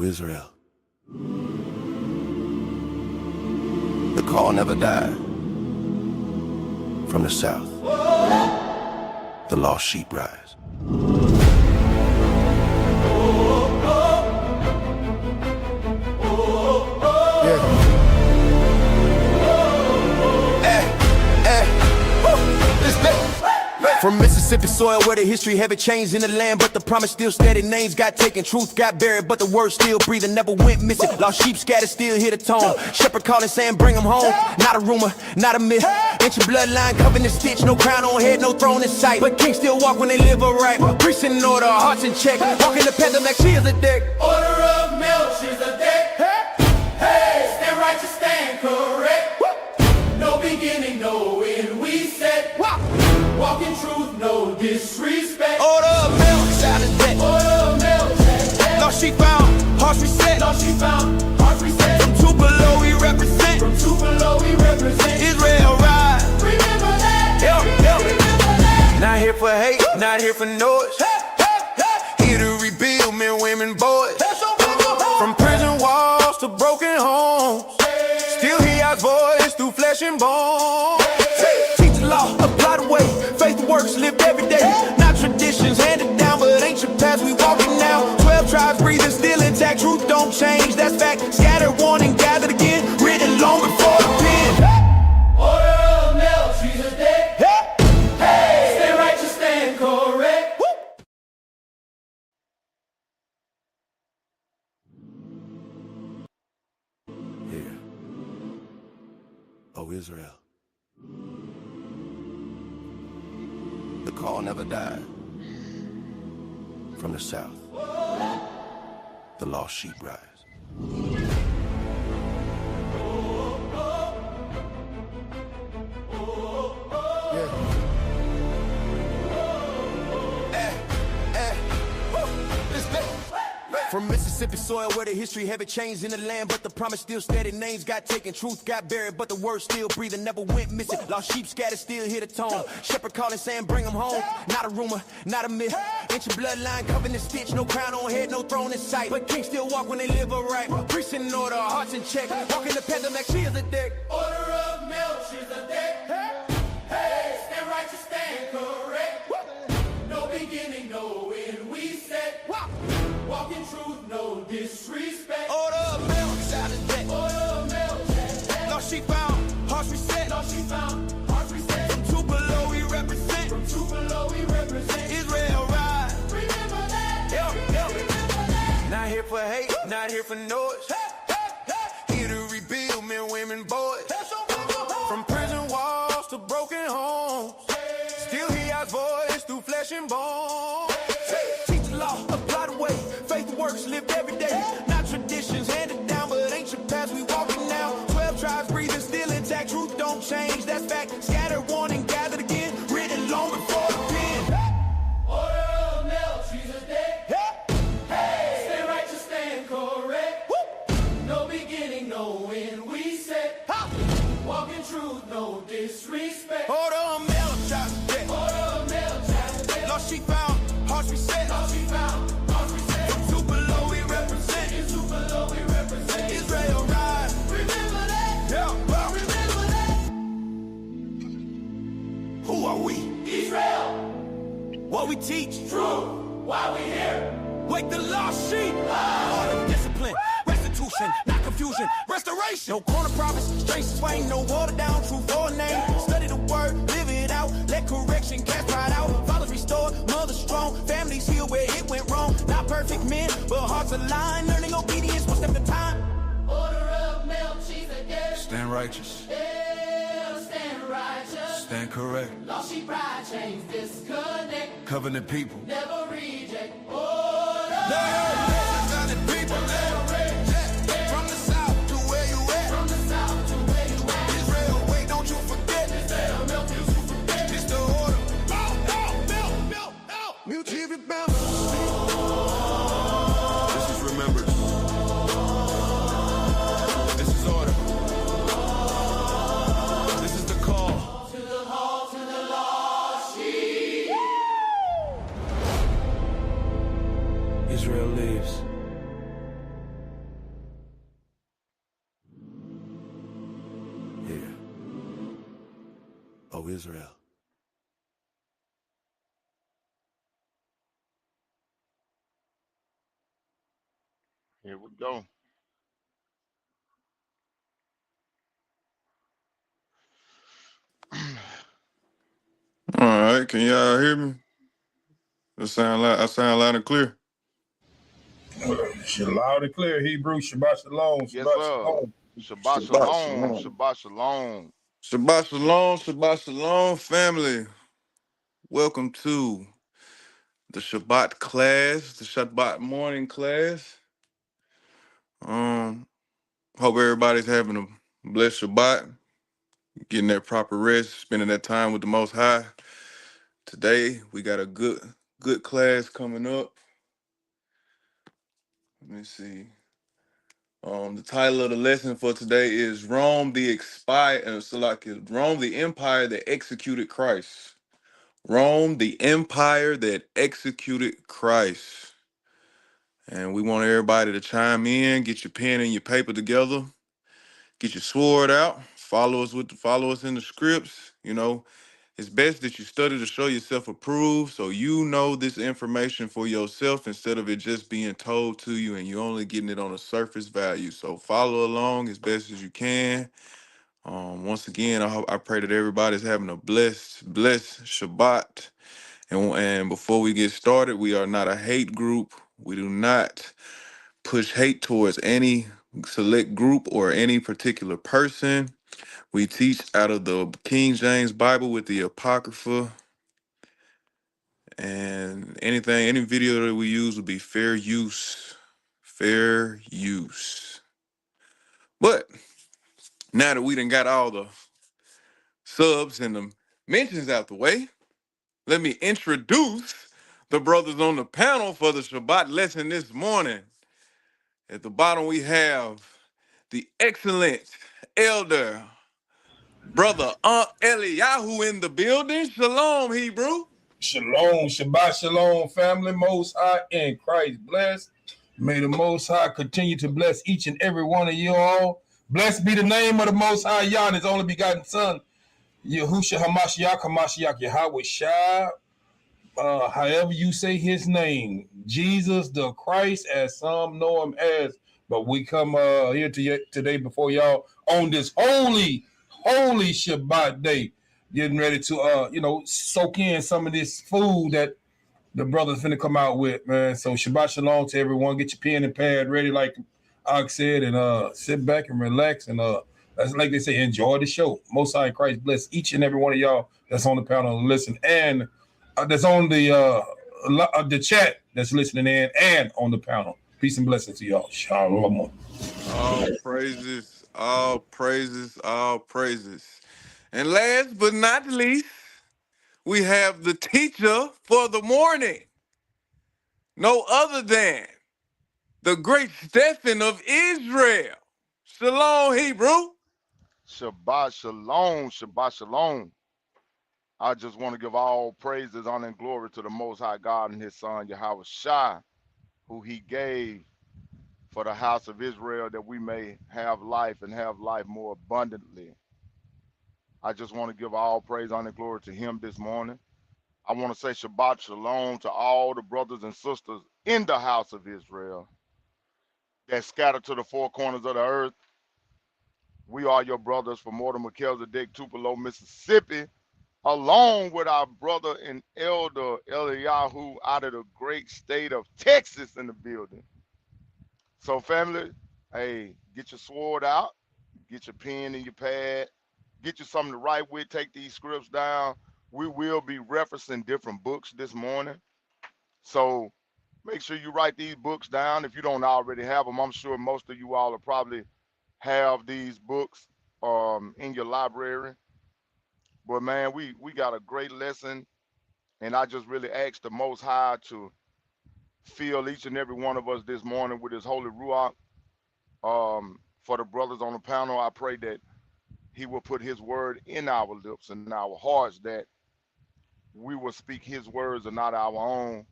O Israel. The call never died. From the south, the lost sheep rise. From Mississippi soil where the history haven't changed in the land, but the promise still steady. Names got taken, truth got buried, but the word still breathing, never went missing. Lost sheep scattered, still hear the tone. Shepherd calling, saying bring them home. Not a rumor, not a myth. Ancient bloodline covered in stitch, no crown on head, no throne in sight. But kings still walk when they live upright. Priests in order, hearts in check. Walking the path of Melchizedek. Order of Melchizedek. Hey, stand righteous, stand correct. No beginning, no end, we said. Walk in truth, no disrespect. Order of Melchizedek. Order of Melchizedek. Lost sheep found, hearts reset. Lost sheep found, hearts reset. From Tupelo we represent. From Tupelo we represent. Israel rise. Remember that. Remember that. Not here for hate, not here for noise. Here to rebuild men, women, boys. From prison walls to broken homes. Still hear Yah's voice through flesh and bone. Teach the law, apply the way. Faith works, lived every day. Not traditions handed down, but ancient paths we walking now. 12 tribes breathing, still intact. Truth don't change, that's fact. Scattered, warning, gathered again. Written long before the pen. Order of Melchizedek. Hey, stand righteous, stand correct. Here, O Israel. The call never died. From the south, the lost sheep rise. From Mississippi soil where the history haven't changed in the land, but the promise still steady. Names got taken, truth got buried, but the word still breathing, never went missing. Lost sheep scattered, still hear the tone. Shepherd calling, saying bring them home. Not a rumor, not a myth. Ancient bloodline covered in stitch, no crown on head, no throne in sight. But kings still walk when they live upright. Priests in order, hearts in check. Walking the path of Melchizedek. Order of Melchizedek. Hey, stand righteous, stand correct. No beginning, no end, we said. Walk in truth, no disrespect. Order of Melchizedek. Order of Melchizedek. Lost sheep found, hearts reset. Lost sheep found, hearts reset. From Tupelo we represent. From Tupelo we represent. Israel rise. Remember that. Remember that. Not here for hate, not here for noise. Here to rebuild men, women, boys. From prison walls to broken homes. Still hear Yah's voice through flesh and bone. Teach the law, apply the way. Faith works, lived every day. Not traditions handed down, but ancient paths we walking now. 12 tribes breathing, still intact. Truth don't change, that's fact. Scattered, warning, gathered again. Written long before the pen. Order of Melchizedek. Hey, stand righteous, stand correct. No beginning, no end, we said. Walk in truth, no disrespect. Order of Melchizedek. Order of Melchizedek. Lost sheep found, hearts reset. Lost sheep found, hearts reset. From Tupelo we represent. In Tupelo we represent. Israel rise. Remember that. Yeah. Remember that. Who are we? Israel. What we teach. Truth. Why we here? Wake the lost sheep. Order, discipline, restitution, not confusion, restoration. No corner prophets, straight swing, no water down, truth or name. Study the word, live it out, let correction cast pride out. Fathers restored, mothers strong, families healed where it went wrong. Not perfect men, but hearts aligned, learning obedience one step at a time. Order of Melchizedek. Stand righteous, Yeah, stand righteous. stand correct. Lost sheep pride, chains disconnect. Covenant people. Never reject. Order. Covenant people. From the south to where you at. From the south to where you at. Israel, wait, don't you forget. Israel, Melchizedek. It's the order. Mutually remember. This is remembered. This is order. This is the call. To the hall, to the lost sheep. Israel lives. Israel. Here we go. All right, can y'all hear me? I sound loud and clear. Shit, loud and clear. Hebrew, Shabbat Shalom, Yes, Shabbat sir. Shalom. Shabbat Shabbat shalom. shalom. Shabbat shalom. Shabbat shalom, family. Welcome to the Shabbat class, the Shabbat morning class. Um, Hope everybody's having a blessed Shabbat, getting that proper rest, spending that time with the Most High. Today we got a good class coming up. Let me see. The title of the lesson for today is Rome, the empire that executed Christ. Rome, the empire that executed Christ. And we want everybody to chime in, get your pen and your paper together, get your sword out, follow us in the scripts. You know, it's best that you study to show yourself approved so you know this information for yourself instead of it just being told to you and you only getting it on a surface value. So follow along as best as you can. Once again, I pray that everybody's having a blessed Shabbat. And before we get started, we are not a hate group. We do not push hate towards any select group or any particular person. We teach out of the King James Bible with the Apocrypha, and any video that we use will be fair use. Fair use. But now that we done got all the subs and the mentions out the way, let me introduce the brothers on the panel for the Shabbat lesson this morning. At the bottom, we have the excellent elder brother Eliyahu in the building. Shalom, Hebrew. Shalom, Shabbat Shalom, family, Most High in Christ bless. May the Most High continue to bless each and every one of you all. Blessed be the name of the Most High, Yah, His only begotten Son, Yahushua Hamashiach Yahweh Shai. However you say his name, Jesus the Christ, as some know him as. But we come here today before y'all on this holy Shabbat day, getting ready to soak in some of this food that the brothers finna come out with, man. So Shabbat Shalom to everyone. Get your pen and pad ready, like Ox said, and sit back and relax and that's like they say, enjoy the show. Most High in Christ bless each and every one of y'all that's on the panel and listen, and that's on the chat that's listening in and on the panel. Peace and blessings to y'all. Shalom. All praises, all praises, all praises. And last but not least, we have the teacher for the morning. No other than the great Stephen of Israel. Shalom, Hebrew. Shabbat shalom. Shabbat shalom. I just want to give all praises, honor, and glory to the Most High God and His Son, Yahweh Shai, who He gave for the house of Israel that we may have life and have life more abundantly. I just want to give all praise, honor, and glory to Him this morning. I want to say Shabbat Shalom to all the brothers and sisters in the house of Israel that scattered to the four corners of the earth. We are your brothers from Mortimer, Melchizedek, Tupelo, Mississippi, along with our brother and elder Eliyahu out of the great state of Texas in the building. So, family, hey, get your sword out, get your pen and your pad, get you something to write with, take these scripts down. We will be referencing different books this morning. So make sure you write these books down if you don't already have them. I'm sure most of you all will probably have these books in your library. But man, we got a great lesson, and I just really ask the Most High to fill each and every one of us this morning with His holy ruach. For the brothers on the panel, I pray that He will put His word in our lips and in our hearts, that we will speak His words and not our own.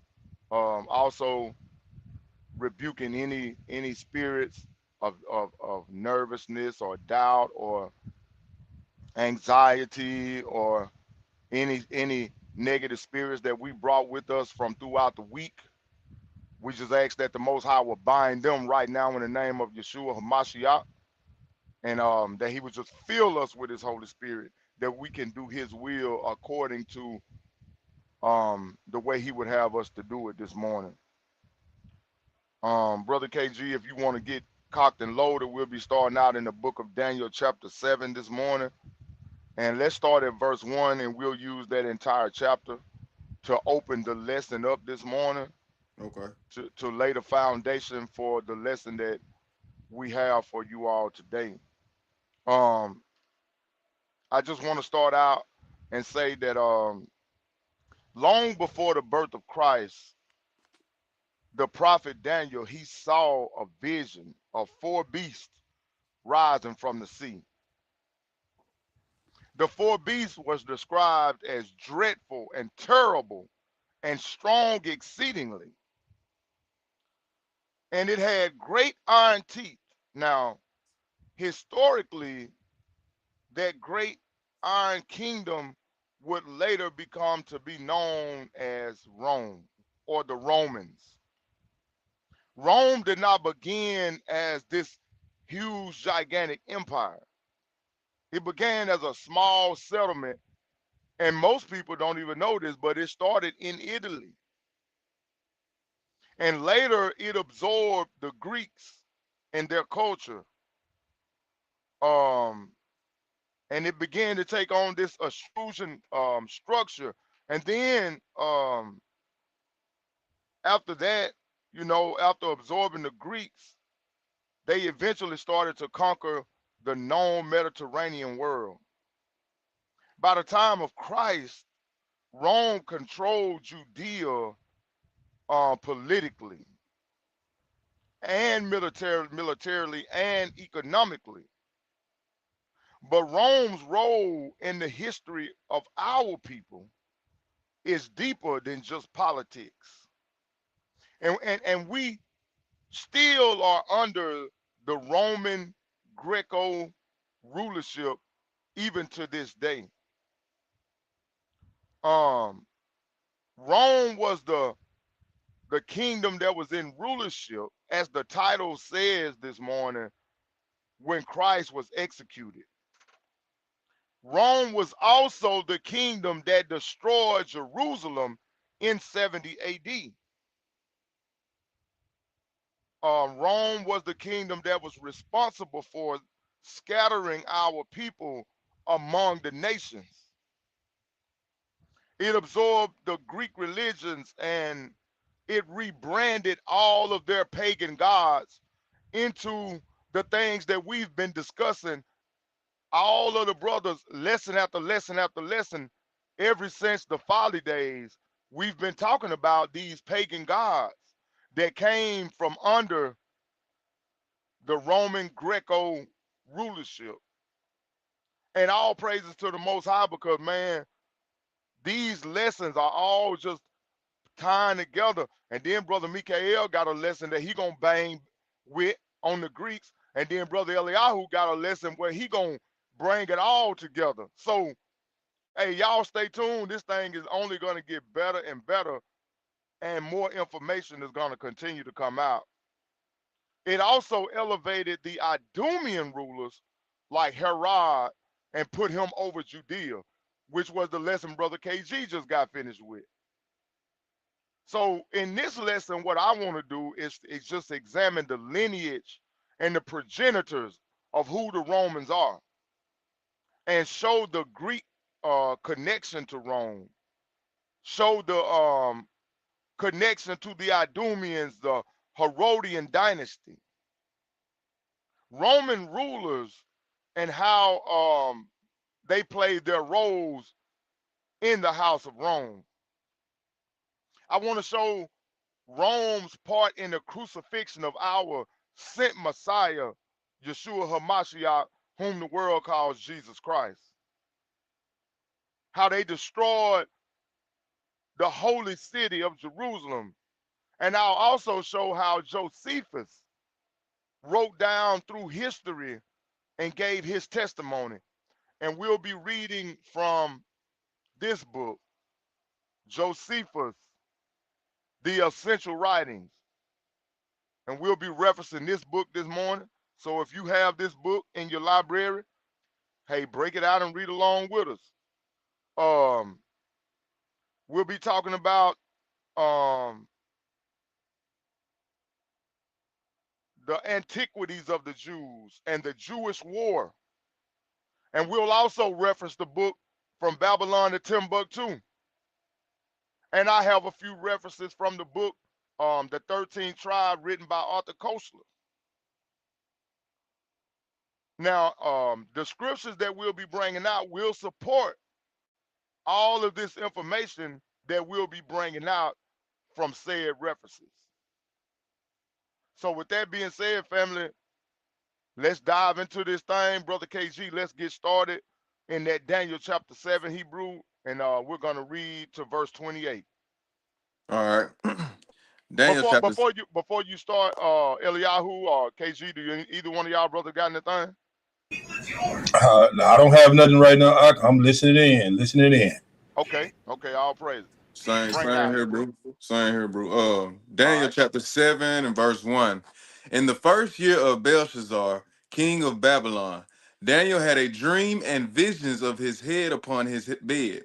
Also, rebuking any spirits of nervousness or doubt or anxiety or Any negative spirits that we brought with us from throughout the week, we just ask that the Most High will bind them right now in the name of Yeshua Hamashiach, and that He would just fill us with His Holy Spirit, that we can do His will according to the way He would have us to do it this morning. Brother KG, if you want to get cocked and loaded, we'll be starting out in the book of Daniel, chapter 7 this morning. And let's start at verse 1, and we'll use that entire chapter to open the lesson up this morning, Okay. to lay the foundation for the lesson that we have for you all today. Um, I just want to start out and say that long before the birth of Christ, the prophet Daniel, he saw a vision of four beasts rising from the sea. The four beasts was described as dreadful and terrible and strong exceedingly. And it had great iron teeth. Now, historically, that great iron kingdom would later become to be known as Rome or the Romans. Rome did not begin as this huge, gigantic empire. It began as a small settlement, and most people don't even know this, but it started in Italy. And later it absorbed the Greeks and their culture. Um, and it began to take on this Etruscan structure. And then after that, after absorbing the Greeks, they eventually started to conquer the known Mediterranean world. By the time of Christ, Rome controlled Judea politically and militarily and economically. But Rome's role in the history of our people is deeper than just politics. And we still are under the Roman Greco rulership even to this day. Um, Rome was the kingdom that was in rulership, as the title says this morning, when Christ was executed. Rome was also the kingdom that destroyed Jerusalem in 70 AD. Rome was the kingdom that was responsible for scattering our people among the nations. It absorbed the Greek religions, and it rebranded all of their pagan gods into the things that we've been discussing, all of the brothers, lesson after lesson after lesson, ever since the folly days. We've been talking about these pagan gods that came from under the Roman Greco rulership. And all praises to the Most High, because, man, these lessons are all just tying together. And then Brother Mikael got a lesson that he gonna bang with on the Greeks, and then Brother Eliyahu got a lesson where he gonna bring it all together. So, hey, y'all stay tuned. This thing is only gonna get better and better, and more information is gonna continue to come out. It also elevated the Idumean rulers like Herod and put him over Judea, which was the lesson Brother KG just got finished with. So in this lesson, what I want to do is just examine the lineage and the progenitors of who the Romans are, and show the Greek connection to Rome, show the connection to the Idumeans, the Herodian dynasty, Roman rulers, and how they played their roles in the house of Rome. I want to show Rome's part in the crucifixion of our sent Messiah, Yeshua HaMashiach, whom the world calls Jesus Christ. How they destroyed the holy city of Jerusalem. And I'll also show how Josephus wrote down through history and gave his testimony. And we'll be reading from this book, Josephus, the Essential Writings. And we'll be referencing this book this morning. So if you have this book in your library, hey, break it out and read along with us. Um, we'll be talking about um, the antiquities of the Jews and the Jewish war. And we'll also reference the book From Babylon to Timbuktu. And I have a few references from the book, The 13th Tribe, written by Arthur Koestler. Now, the scriptures that we'll be bringing out will support all of this information that we'll be bringing out from said references. So with that being said, family, let's dive into this thing. Brother KG, let's get started in that Daniel chapter 7 Hebrew, and we're going to read to verse 28. All right. Daniel Before chapter. before you start, Eliyahu or KG, do you, either one of y'all brother got anything? I don't have nothing right now. I'm listening in. Okay, all praise. Same, Bring it same out, here, Hebrew. bro. Same here, bro. All Daniel right. chapter 7 and verse 1. In the first year of Belshazzar, king of Babylon, Daniel had a dream and visions of his head upon his bed.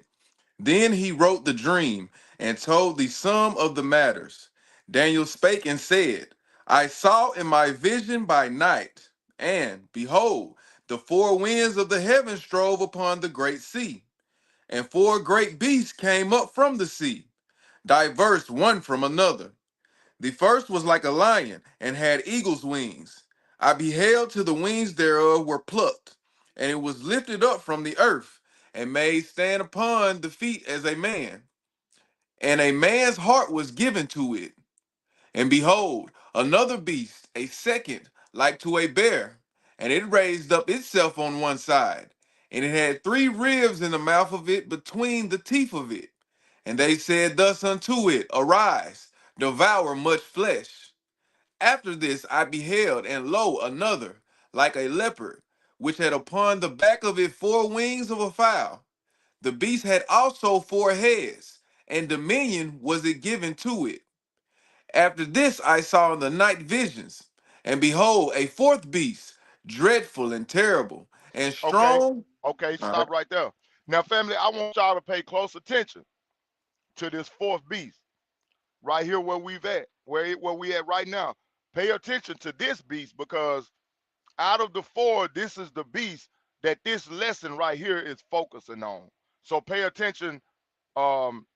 Then he wrote the dream and told the sum of the matters. Daniel spake and said, I saw in my vision by night, and behold, the four winds of the heaven strove upon the great sea, and four great beasts came up from the sea, diverse one from another. The first was like a lion, and had eagle's wings. I beheld till the wings thereof were plucked, and it was lifted up from the earth, and made stand upon the feet as a man. And a man's heart was given to it. And behold, another beast, a second, like to a bear, and it raised up itself on one side, and it had three ribs in the mouth of it between the teeth of it. And they said thus unto it, Arise, devour much flesh. After this I beheld, and lo, another, like a leopard, which had upon the back of it four wings of a fowl. The beast had also four heads, and dominion was it given to it. After this I saw in the night visions, and behold, a fourth beast, dreadful and terrible, and Okay, strong. All right. stop right there. Now, family, I want y'all to pay close attention to this fourth beast right here where we've at, where we at right now. Pay attention to this beast because out of the four, this is the beast that this lesson right here is focusing on. So pay attention um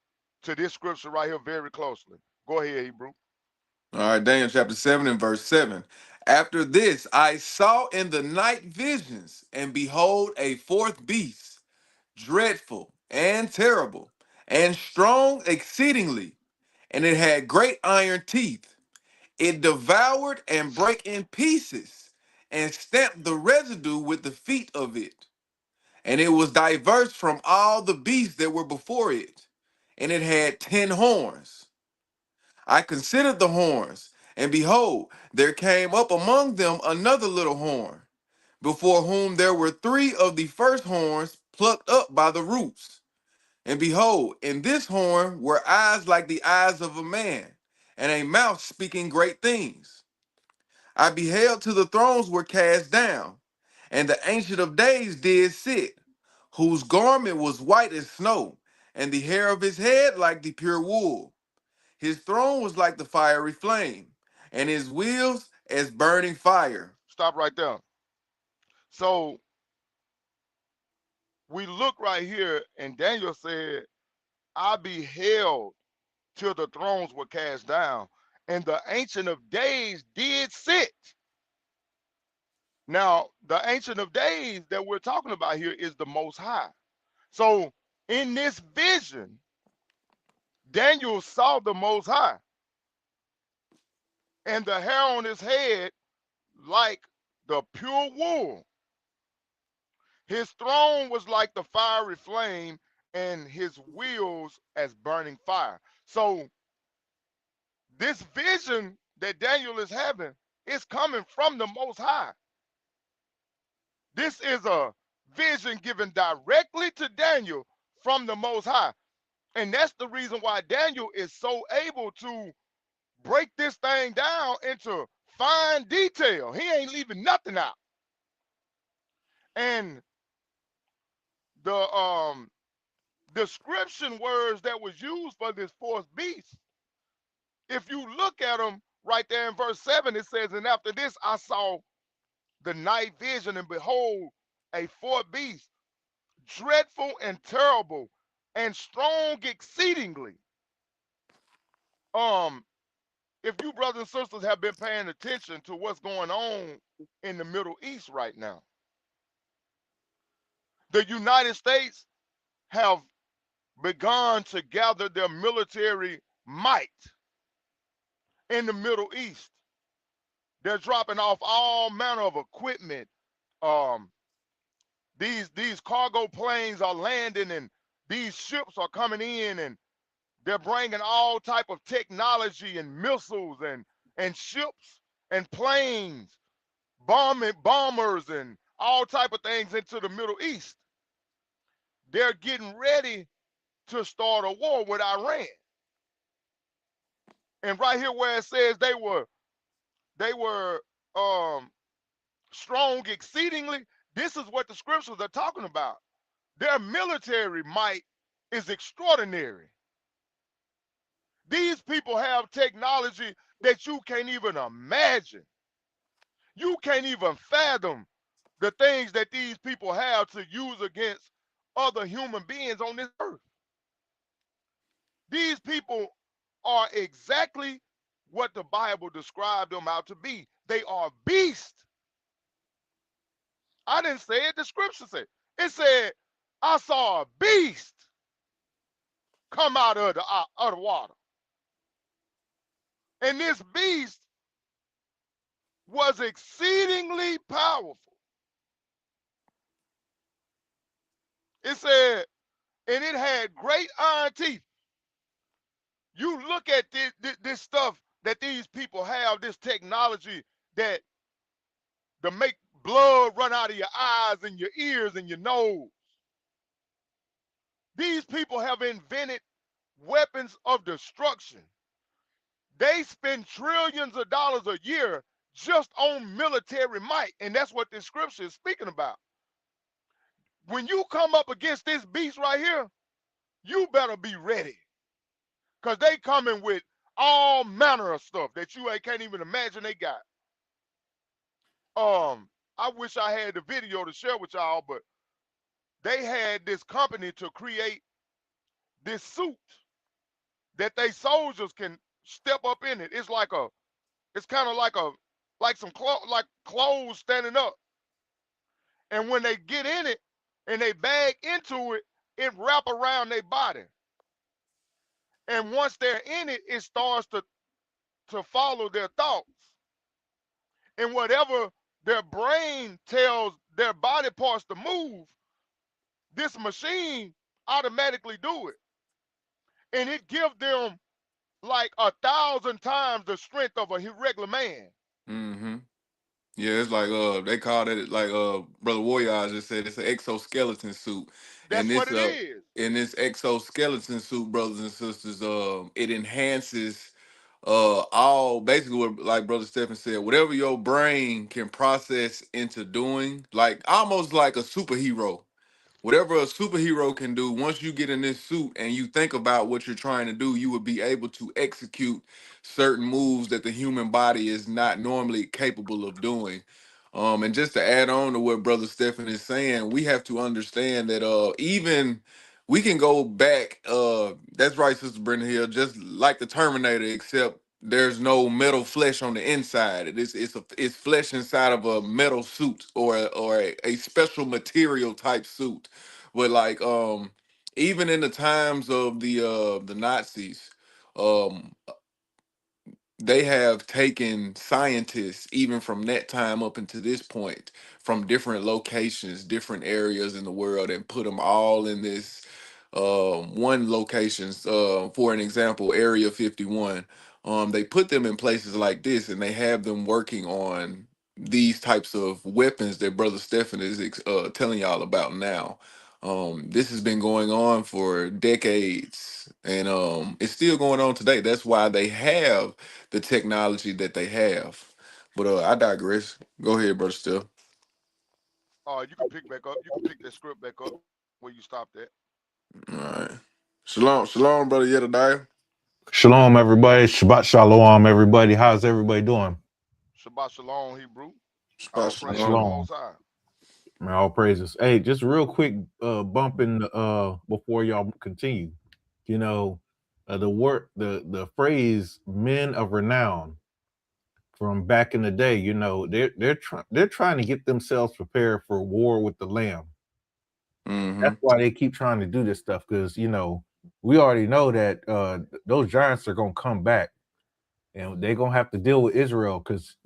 to this scripture right here very closely. Go ahead, Hebrew. All right, Daniel chapter 7 and verse 7. After this I saw in the night visions, and behold, a fourth beast, dreadful and terrible, and strong exceedingly, and it had great iron teeth. It devoured and brake in pieces, and stamped the residue with the feet of it. And it was diverse from all the beasts that were before it, and it had 10 horns. I considered the horns, and behold, there came up among them another little horn, before whom there were three of the first horns plucked up by the roots. And behold, in this horn were eyes like the eyes of a man, and a mouth speaking great things. I beheld till the thrones were cast down, and the Ancient of Days did sit, whose garment was white as snow, and the hair of his head like the pure wool. His throne was like the fiery flame, and his wheels as burning fire. Stop right there. So we look right here, and Daniel said, I beheld till the thrones were cast down, and the Ancient of Days did sit. Now, the Ancient of Days that we're talking about here is the Most High. So, in this vision, Daniel saw the Most High, and the hair on his head like the pure wool. His throne was like the fiery flame, and his wheels as burning fire. So, this vision that Daniel is having is coming from the Most High. This is a vision given directly to Daniel from the Most High. And that's the reason why Daniel is so able to break this thing down into fine detail. He ain't leaving nothing out. And the description words that was used for this fourth beast, if you look at them right there in verse 7, it says, and after this I saw the night vision, and behold, a fourth beast, dreadful and terrible, and strong exceedingly. Um, if you brothers and sisters have been paying attention to what's going on in the Middle East right now, the United States have begun to gather their military might in the Middle East. They're dropping off all manner of equipment. Um, these cargo planes are landing, and these ships are coming in, and they're bringing all type of technology and missiles and ships and planes, bombers and all type of things into the Middle East. They're getting ready to start a war with Iran. And right here where it says they were um strong exceedingly, this is what the scriptures are talking about. Their military might is extraordinary. These people have technology that you can't even imagine. You can't even fathom the things that these people have to use against other human beings on this earth. These people are exactly what the Bible described them out to be. They are beasts. I didn't say it, the scripture said. It said, I saw a beast come out of the water. And this beast was exceedingly powerful. It said, and it had great iron teeth. You look at this stuff that these people have, this technology that to make blood run out of your eyes and your ears and your nose. These people have invented weapons of destruction. They spend trillions of dollars a year just on military might, and that's what this scripture is speaking about. When you come up against this beast right here, you better be ready, because they coming with all manner of stuff that you can't even imagine they got. I wish I had the video to share with y'all, but they had this company to create this suit that they soldiers can step up in it. It's kind of like some clothes standing up. And when they get in it and they bag into it, it wrap around their body. And once they're in it, it starts to follow their thoughts. And whatever their brain tells their body parts to move, this machine automatically do it. And it gives them like 1,000 times the strength of a regular man. Mm-hmm. Yeah, it's like they called it like Brother Warrior just said it's an exoskeleton suit. And That's what it is. in this exoskeleton suit, brothers and sisters, it enhances all basically what like Brother Stephen said, whatever your brain can process into doing, like almost like a superhero. Whatever a superhero can do, once you get in this suit and you think about what you're trying to do, you would be able to execute certain moves that the human body is not normally capable of doing. And just to add on to what Brother Stephen is saying, we have to understand that even we can go back. That's right, Sister Brenda Hill, just like the Terminator, except there's no metal flesh on the inside. It's flesh inside of a metal suit or a special material type suit. But like even in the times of the Nazis, um they have taken scientists even from that time up into this point from different locations, different areas in the world, and put them all in this one location. For an example, Area 51. They put them in places like this, and they have them working on these types of weapons that Brother Stephen is telling y'all about now. This has been going on for decades, and it's still going on today. That's why they have the technology that they have. But I digress. Go ahead, brother. Still, You can pick back up. You can pick that script back up where you stopped at. all right. Shalom, shalom, brother Yedidiah. Shalom, everybody. Shabbat shalom, everybody. How's everybody doing? Shabbat shalom, Hebrew. All Shabbat praise to the shalom. Most Shalom. High. Man, all praises. Hey, just real quick, bumping before y'all continue. You know, the word, the phrase "men of renown" from back in the day. You know, they're trying to get themselves prepared for war with the Lamb. Mm-hmm. That's why they keep trying to do this stuff because we already know that those giants are gonna come back and they're gonna have to deal with Israel because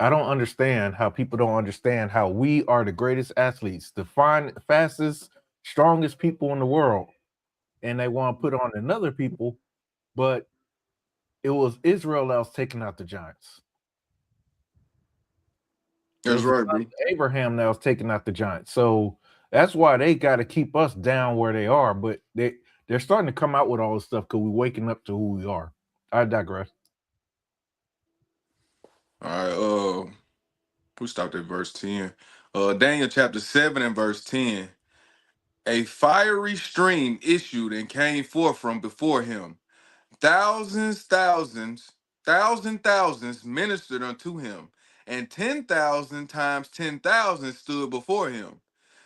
I don't understand how people don't understand how we are the greatest athletes, the fastest, strongest people in the world, and they want to put on another people, but it was Israel that was taking out the giants. It That's was the right, son bro. of Abraham that was taking out the giants. So that's why they got to keep us down where they are. But they're starting to come out with all this stuff because we're waking up to who we are. I digress. All right. We stopped at verse 10. Daniel chapter 7 and verse 10. A fiery stream issued and came forth from before him. Thousands ministered unto him, and 10,000 times 10,000 stood before him.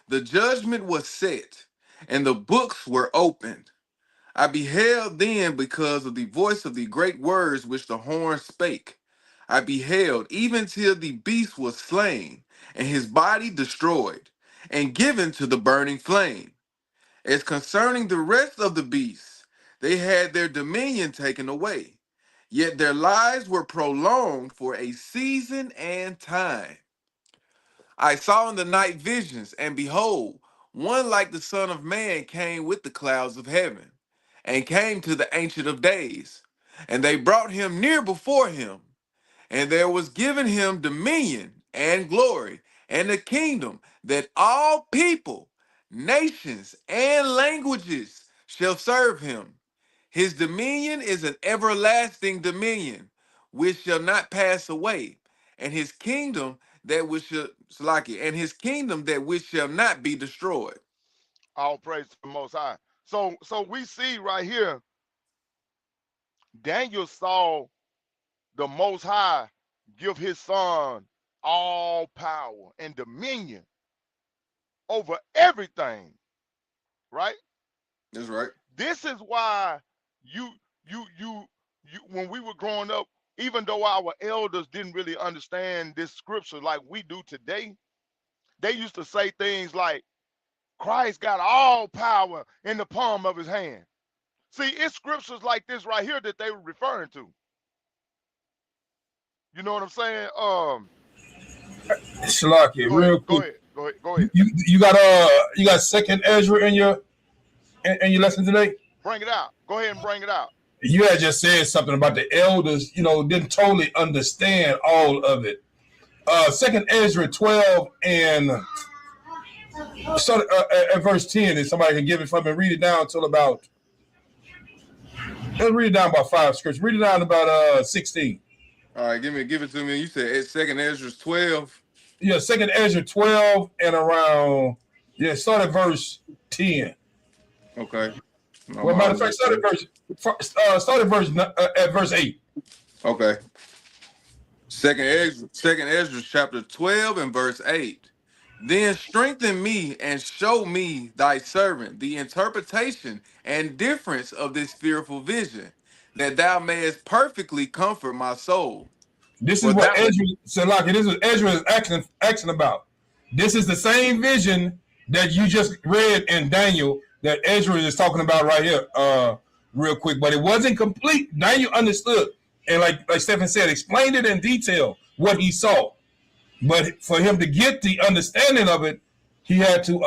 The judgment was set, and the books were opened. I beheld then because of the voice of the great words which the horn spake. I beheld even till the beast was slain, and his body destroyed, and given to the burning flame. As concerning the rest of the beasts, they had their dominion taken away, yet their lives were prolonged for a season and time. I saw in the night visions, and behold, one like the Son of Man came with the clouds of heaven, and came to the Ancient of Days. And they brought him near before him, and there was given him dominion and glory and a kingdom that all people, nations, and languages shall serve him. His dominion is an everlasting dominion which shall not pass away, and his kingdom that which shall Salaki, and his kingdom that which shall not be destroyed. All praise to the Most High. So we see right here, Daniel saw the Most High give his son all power and dominion over everything, right? That's right. This is why you you when we were growing up, even though our elders didn't really understand this scripture like we do today, they used to say things like Christ got all power in the palm of his hand. See, it's scriptures like this right here that they were referring to. You know what I'm saying? Shalaki, Go ahead, real go quick. ahead, go ahead, go ahead. You got second Ezra in your lesson today? Bring it out. Go ahead and bring it out. You had just said something about the elders, didn't totally understand all of it. Second Ezra 12 and start at verse 10, if somebody can give it from me, read it down until about, let's read it down about 5 scriptures. Read it down about 16. All right, give it to me. You said it's Second Ezra 12. Yeah, second Ezra 12 and around, start at verse 10. Okay. Well, matter of fact, start at verse 8. Okay. Second Ezra chapter 12 and verse 8. Then strengthen me and show me thy servant the interpretation and difference of this fearful vision, that thou mayest perfectly comfort my soul. This is For what thou Ezra said. Like this is Ezra is asking about. This is the same vision that you just read in Daniel that Ezra is talking about right here, real quick. But it wasn't complete. Daniel understood, and like Stephen said, explained it in detail what he saw. But for him to get the understanding of it, he had to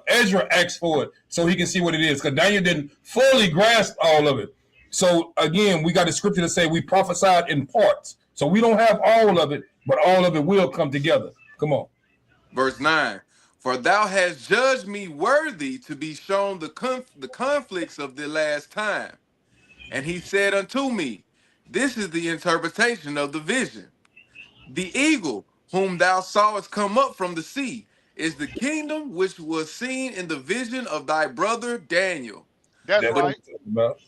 Ezra ask for it so he can see what it is. Because Daniel didn't fully grasp all of it. So again, we got the scripture to say we prophesied in parts. So we don't have all of it, but all of it will come together. Come on. verse 9. For thou hast judged me worthy to be shown the conflicts of the last time. And he said unto me, this is the interpretation of the vision. The eagle, whom thou sawest come up from the sea, is the kingdom which was seen in the vision of thy brother Daniel. That's That's what But I'm right. talking about.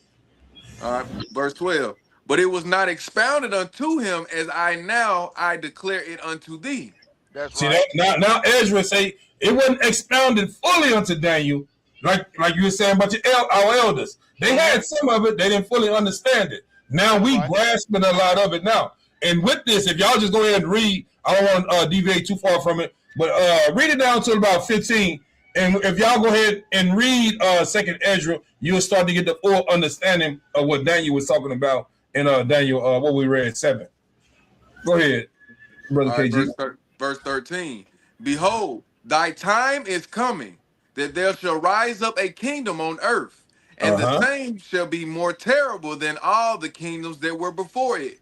all right, verse 12. But it was not expounded unto him as I declare it unto thee. That's See right. that now Ezra say it wasn't expounded fully unto Daniel, like you were saying about our elders. They Mm-hmm. had some of it, they didn't fully understand it. Now That's we right. grasping a lot of it now. And with this, if y'all just go ahead and read, I don't want to deviate too far from it, but read it down to about 15. And if y'all go ahead and read Second Ezra, you'll start to get the full understanding of what Daniel was talking about in Daniel, what we read 7. Go ahead, brother All right, KG. verse 13. Behold, thy time is coming, that there shall rise up a kingdom on earth, and Uh the huh. same shall be more terrible than all the kingdoms that were before it.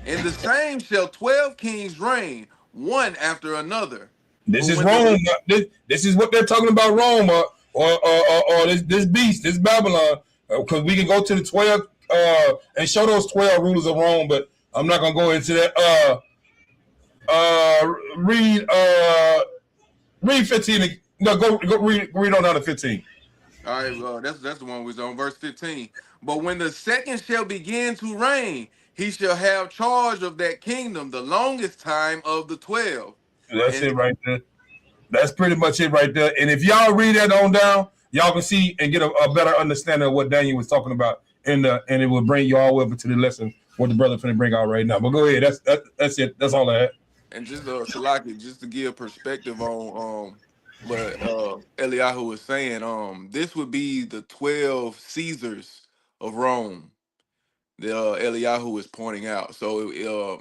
And the same shall 12 kings reign, one after another. This But is when the Rome. This is what they're talking about, Rome, or this beast, this Babylon. Because we can go to the 12 and show those 12 rulers of Rome, but I'm not gonna go into that. Read 15. No, go read on down to 15. All right, that's the one we was on, verse 15. But when the second shall begin to reign, he shall have charge of that kingdom the longest time of the 12. That's And it right there. That's pretty much it right there. And if y'all read that on down, y'all can see and get a better understanding of what Daniel was talking about, and it will bring you all over to the lesson what the brother finna bring out right now. But go ahead. That's it. That's all I had. and just Salaki, just to give perspective on what Eliyahu was saying, this would be the 12 Caesars of Rome. The Eliyahu is pointing out. So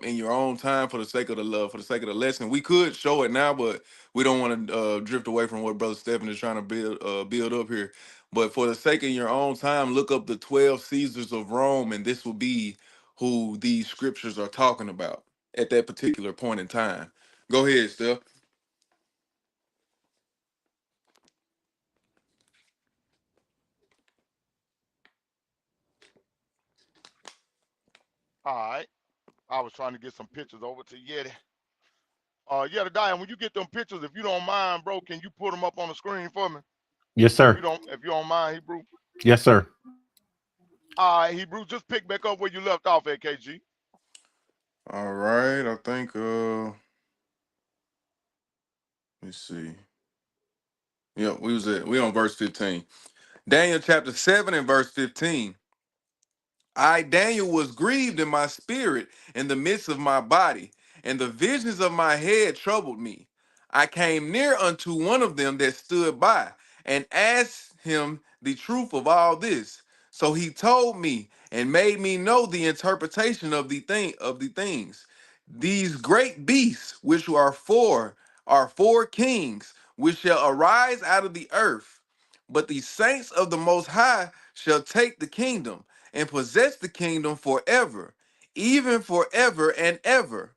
in your own time, for the sake of the love, for the sake of the lesson, we could show it now, but we don't want to drift away from what Brother Stephen is trying to build up here. But for the sake of your own time, look up the 12 Caesars of Rome, and this will be who these scriptures are talking about at that particular point in time. Go ahead, Steph. All right. I was trying to get some pictures over to Yeti. Yeti, Diane, when you get them pictures, if you don't mind, bro, can you put them up on the screen for me? Yes, sir. If you don't mind, Hebrew. Yes, sir. All right, Hebrew, just pick back up where you left off at, KG. All right, I think let's see. Yeah, we on verse 15. Daniel chapter 7 and verse 15. I, Daniel, was grieved in my spirit in the midst of my body, and the visions of my head troubled me. I came near unto one of them that stood by, and asked him the truth of all this. So he told me and made me know the interpretation of the things. These great beasts, which are four kings, which shall arise out of the earth. But the saints of the Most High shall take the kingdom and possess the kingdom forever, even forever and ever.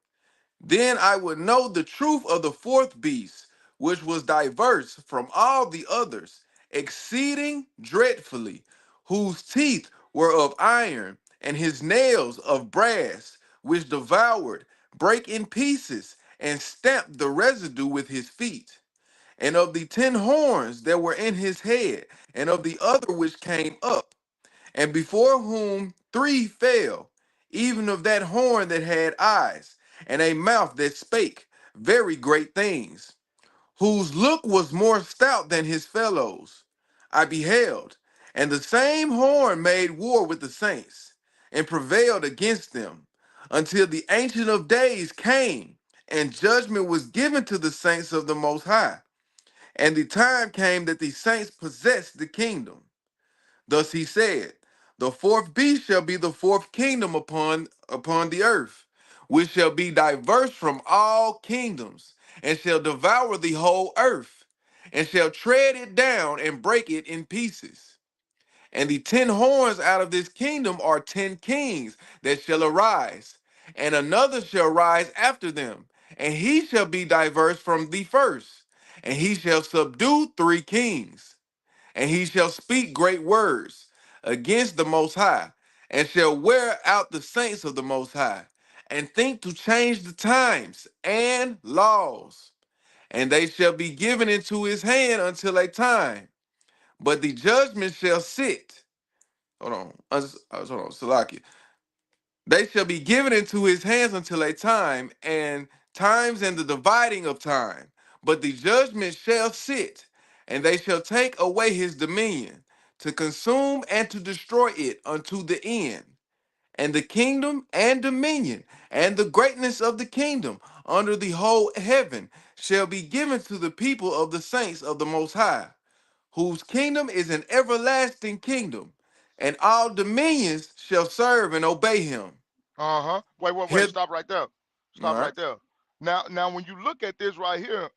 Then I would know the truth of the fourth beast, which was diverse from all the others, exceeding dreadfully, whose teeth were of iron, and his nails of brass, which devoured, brake in pieces, and stamped the residue with his feet. And of the 10 horns that were in his head, and of the other which came up, and before whom 3 fell, even of that horn that had eyes, and a mouth that spake very great things, whose look was more stout than his fellows. I beheld, and the same horn made war with the saints, and prevailed against them, until the Ancient of Days came, and judgment was given to the saints of the Most High. And the time came that the saints possessed the kingdom. Thus he said, the fourth beast shall be the fourth kingdom upon the earth, which shall be diverse from all kingdoms, and shall devour the whole earth, and shall tread it down and break it in pieces. And the 10 horns out of this kingdom are 10 kings that shall arise, and another shall rise after them, and he shall be diverse from the first. And he shall subdue 3 kings, and he shall speak great words against the Most High, and shall wear out the saints of the Most High, and think to change the times and laws. And they shall be given into his hand until a time, but the judgment shall sit. Hold on, hold on, Salakia. They shall be given into his hands until a time, and times and the dividing of time. But the judgment shall sit, and they shall take away his dominion, to consume and to destroy it unto the end. And the kingdom and dominion and the greatness of the kingdom under the whole heaven shall be given to the people of the saints of the Most High, whose kingdom is an everlasting kingdom, and all dominions shall serve and obey him. Uh-huh. Wait. Hip, Stop right there. all Stop right. right there. Now, when you look at this right here,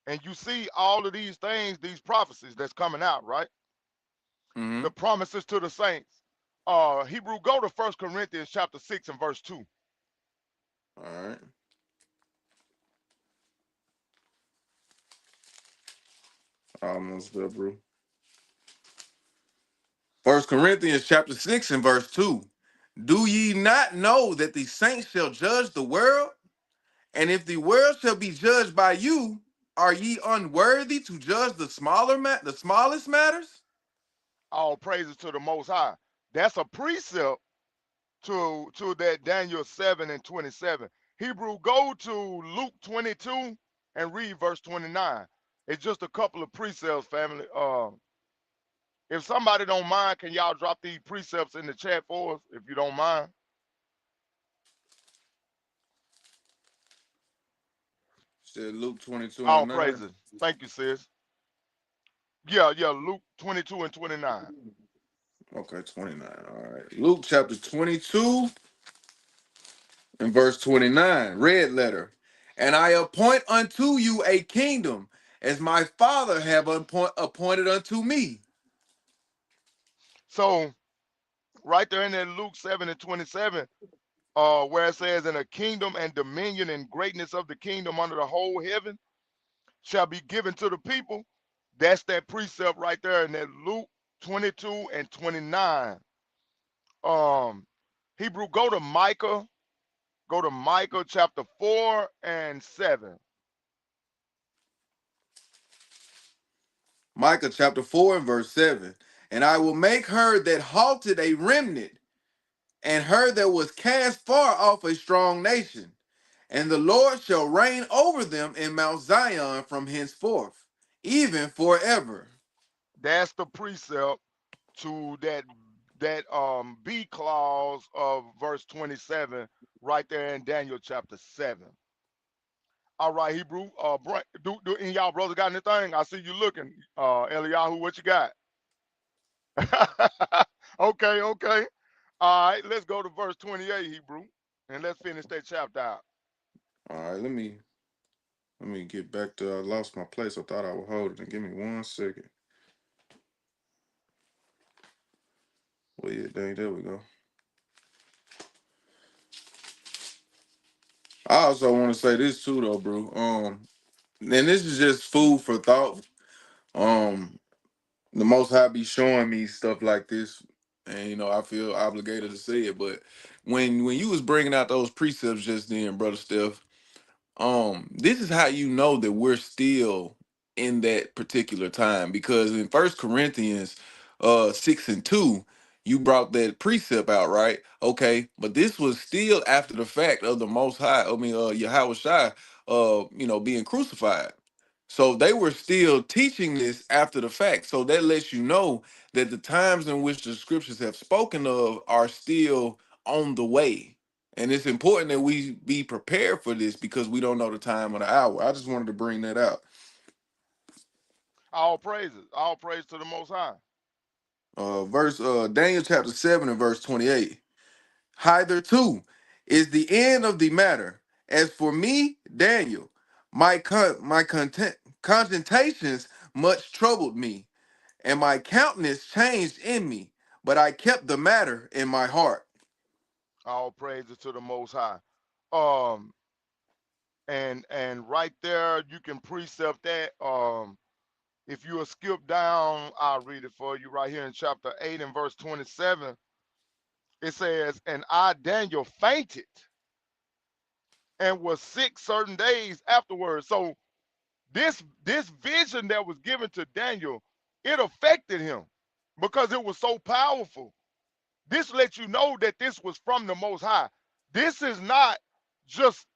and you see all of these things, these prophecies that's coming out, right? Mm-hmm. The promises to the saints. Hebrew, go to 1 Corinthians chapter 6 and verse 2. All right. Almost there, bro. 1 Corinthians chapter 6 and verse 2. Do ye not know that the saints shall judge the world? And if the world shall be judged by you, are ye unworthy to judge the smallest matters? All praises to the Most High. That's a precept to that Daniel 7 and 27. Hebrew, go to Luke 22 and read verse 29. It's just a couple of precepts, family. If somebody don't mind, can y'all drop these precepts in the chat for us, if you don't mind? Said Luke 22 All and 9. praises. Thank you, sis. Yeah, Luke 22 and 29. Okay, 29. All right. Luke chapter 22 and verse 29. Red letter. And I appoint unto you a kingdom, as my father have appointed unto me. So, right there in that Luke 7 and 27, where it says, "In a kingdom and dominion and greatness of the kingdom under the whole heaven shall be given to the people." That's that precept right there in that Luke 22 and 29. Um, Hebrew, go to Micah chapter 4 and 7. Micah chapter 4 and verse 7. And I will make her that halted a remnant, and her that was cast far off a strong nation. And the Lord shall reign over them in Mount Zion from henceforth, even forever. That's the precept to that B clause of verse 27 right there in Daniel chapter 7. All right, Hebrew. Do any y'all brother got anything? I see you looking. Eliyahu, what you got? Okay. All right, let's go to verse 28, Hebrew, and let's finish that chapter out. All right, let me get back to I lost my place. I thought I would hold it. Give me 1 second. Well, yeah, dang, there we go. I also want to say this too, though, bro. And this is just food for thought. Um, the Most High be showing me stuff like this, and I feel obligated to say it. But when you was bringing out those precepts just then, brother Steph, this is how you know that we're still in that particular time, because in First Corinthians 6 and 2, you brought that precept out, right? Okay, but this was still after the fact of the Most High, Yahweh Shai, being crucified. So they were still teaching this after the fact. So that lets you know that the times in which the scriptures have spoken of are still on the way. And it's important that we be prepared for this, because we don't know the time or the hour. I just wanted to bring that out. All praise to the Most High. Daniel chapter 7 and verse 28. Hitherto is the end of the matter. As for me, Daniel, my contemplations much troubled me, and my countenance changed in me, but I kept the matter in my heart. All praises to the Most High. Um, And right there you can precept that. If you will skip down, I'll read it for you right here in chapter 8 and verse 27. It says, "And I, Daniel, fainted and was sick certain days afterwards." So this vision that was given to Daniel, it affected him because it was so powerful. This lets you know that this was from the Most High. This is not just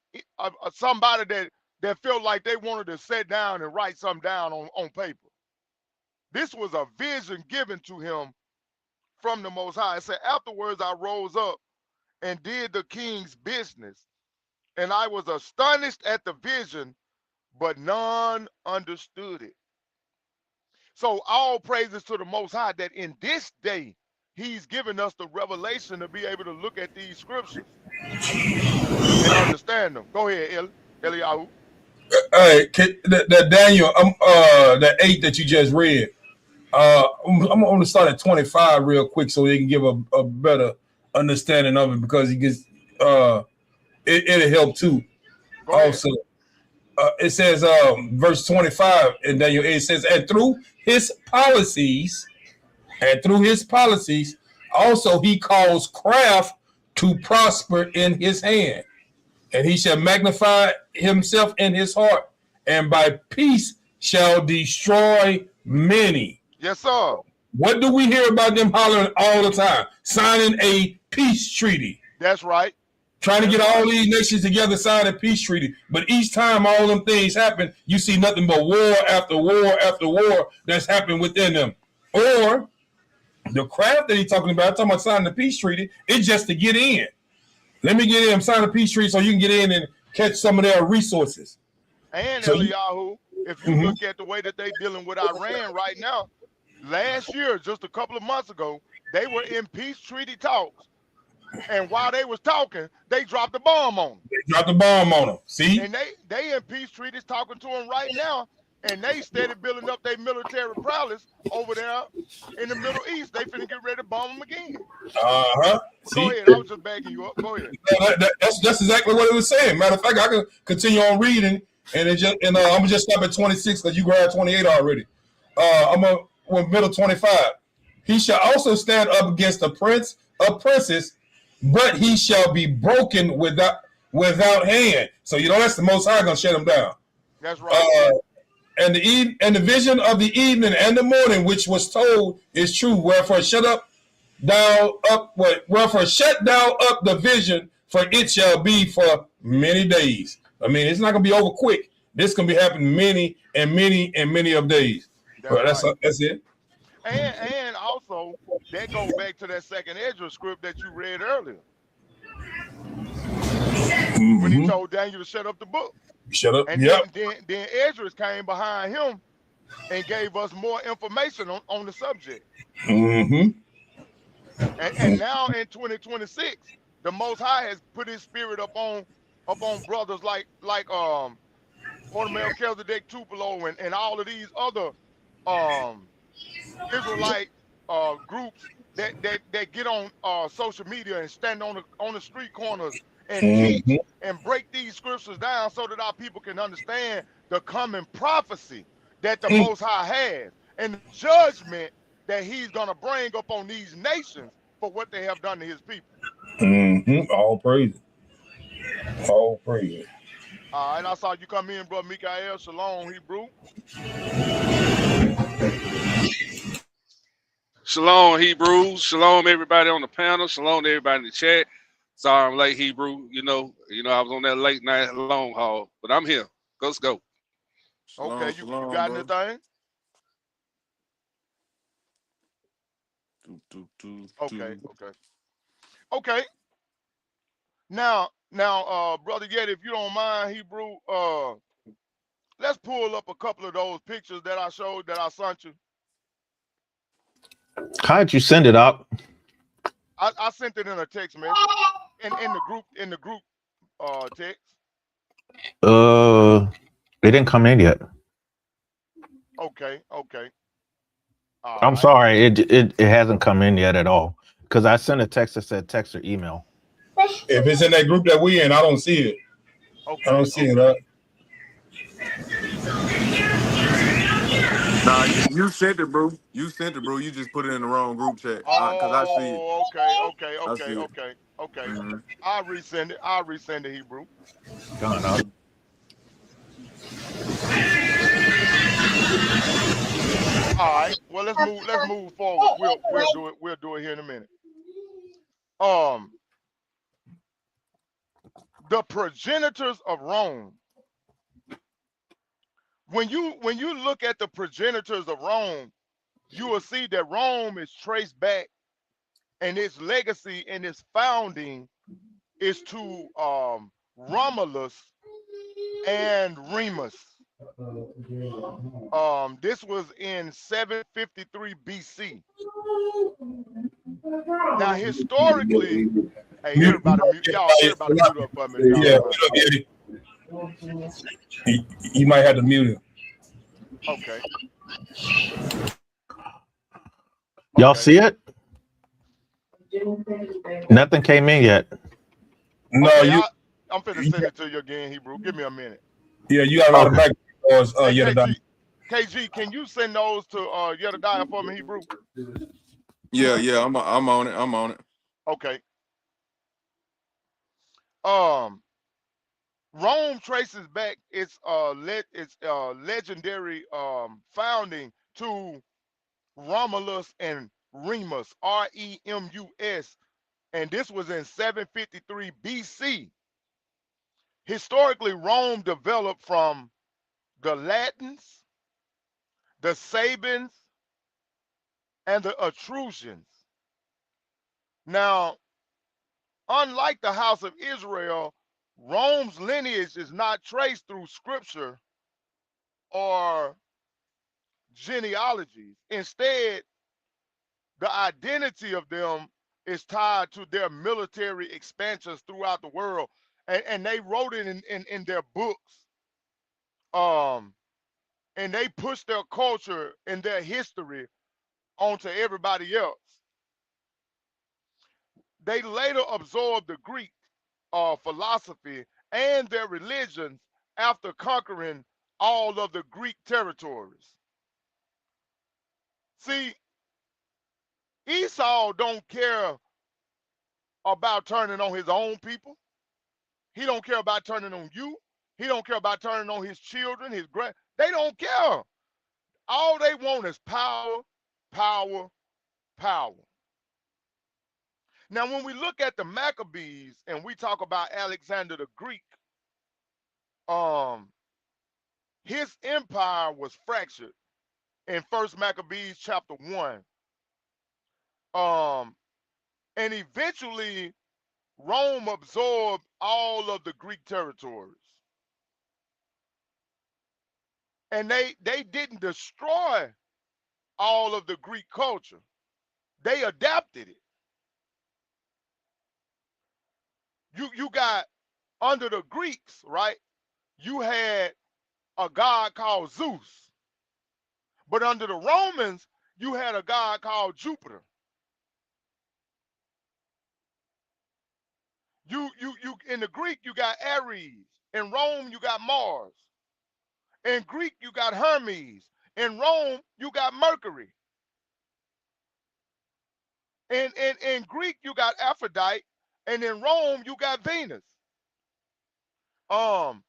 somebody that felt like they wanted to sit down and write something down on paper. This was a vision given to him from the Most High. It said, "Afterwards I rose up and did the king's business, and I was astonished at the vision, but none understood it." So all praises to the Most High that in this day he's given us the revelation to be able to look at these scriptures and understand them. Go ahead, Eliyahu. All right, the Daniel, the 8 that you just read. I'm going to start at 25 real quick so they can give a better understanding of it, because he gets it'll help too. Go ahead. Also, it says verse 25 in Daniel 8, it says, and through his policies, also he caused craft to prosper in his hand, and he shall magnify himself in his heart, and by peace shall destroy many. Yes, sir. What do we hear about them hollering all the time? Signing a peace treaty. That's right. Trying to get all these nations together, sign a peace treaty. But each time all them things happen, you see nothing but war after war after war that's happened within them. Or the craft that he's talking about signing the peace treaty, it's just to get in. Let me get in, sign a peace treaty so you can get in and catch some of their resources. And So Eliyahu, if you look at the way that they're dealing with Iran right now, last year, just a couple of months ago, they were in peace treaty talks. And while they was talking, they dropped the bomb on them. They dropped the bomb on them. See? And they in peace treaties talking to them right now, and they steady building up their military prowess over there in the Middle East. They finna get ready to bomb them again. Uh-huh. Go ahead. I was just backing you up. Go ahead. That's exactly what it was saying. Matter of fact, I can continue on reading, and I'm gonna just stop at 26 because you grabbed 28 already. I'm on middle 25. He shall also stand up against the prince of princes, but he shall be broken without hand. So that's the Most High gonna shut him down. That's right. And the vision of the evening and the morning, which was told, is true. Wherefore shut thou up the vision, for it shall be for many days. I mean, it's not gonna be over quick. This gonna be happening many and many and many of days. That's it. And also that goes back to that second Ezra script that you read earlier. When he told Daniel to shut up the book. Shut up. And yep. then Ezra came behind him and gave us more information on the subject. Mm-hmm. And now in 2026, the Most High has put his spirit up on brothers like Melchizedek Tupelo and all of these other Israelite groups that get on social media and stand on the street corners and teach and break these scriptures down so that our people can understand the coming prophecy that the Most High has and the judgment that he's gonna bring up on these nations for what they have done to his people. All praise. All praise. All right, I saw you come in, brother Mikael. Shalom, Hebrew. Shalom, Hebrews. Shalom, everybody on the panel. Shalom to everybody in the chat. Sorry I'm late, Hebrew. You know, I was on that late night long haul, but I'm here. Let's go. Okay, you Shalom, got bro. anything? Okay. Now, brother Yet, if you don't mind, Hebrew, let's pull up a couple of those pictures that I showed that I sent you. How'd you send it up? I sent it in a text message in the group text. It didn't come in yet. Okay. I'm sorry, it hasn't come in yet at all. Because I sent a text that said text or email. If it's in that group that we in, I don't see it. I don't Okay, see it. okay. Nah, you sent it, bro. You sent it, bro. You just put it in the wrong group chat. Cause I see it. Oh, okay, okay, I okay, see it. okay, okay. Hmm. I'll resend it. I'll resend it, Hebrew. Gone up. All right. Well, let's move. Let's move forward. We'll do it. We'll do it here in a minute. Um, the progenitors of Rome. When you look at the progenitors of Rome, you will see that Rome is traced back, and its legacy and its founding is to Romulus and Remus. This was in 753 BC. Now, historically, hey, Mute. everybody mute. Y'all, everybody mute up for me if y'all Yeah, don't mind. you might have to mute him. Okay. Y'all Okay. see it? Nothing came in yet. No, Okay. you. I'm finna send it to you again, Hebrew. Give me a minute. Yeah, you got a lot of back. Hey, Yeah, KG, can you send those to Yedidiah for me, Hebrew? Yeah. I'm on it. I'm on it. Okay. Rome traces back its legendary founding to Romulus and Remus, Remus, and this was in 753 BC. Historically, Rome developed from the Latins, the Sabines, and the Etruscans. Now, unlike the house of Israel, Rome's lineage is not traced through scripture or genealogies. Instead, the identity of them is tied to their military expansions throughout the world. And they wrote it in their books. Um, and they pushed their culture and their history onto everybody else. They later absorbed the Greek philosophy and their religions after conquering all of the Greek territories. See, Esau don't care about turning on his own people. He don't care about turning on you. He don't care about turning on his children, his grand. They don't care. All they want is power, power, power. Now, when we look at the Maccabees and we talk about Alexander the Greek, um, his empire was fractured in First Maccabees chapter 1. Um, and eventually Rome absorbed all of the Greek territories. And they didn't destroy all of the Greek culture. They adapted it. You got under the Greeks, right? You had a god called Zeus. But under the Romans, you had a god called Jupiter. You in the Greek, you got Ares. In Rome, you got Mars. In Greek, you got Hermes. In Rome, you got Mercury. In Greek, you got Aphrodite, and in Rome, you got Venus. Um,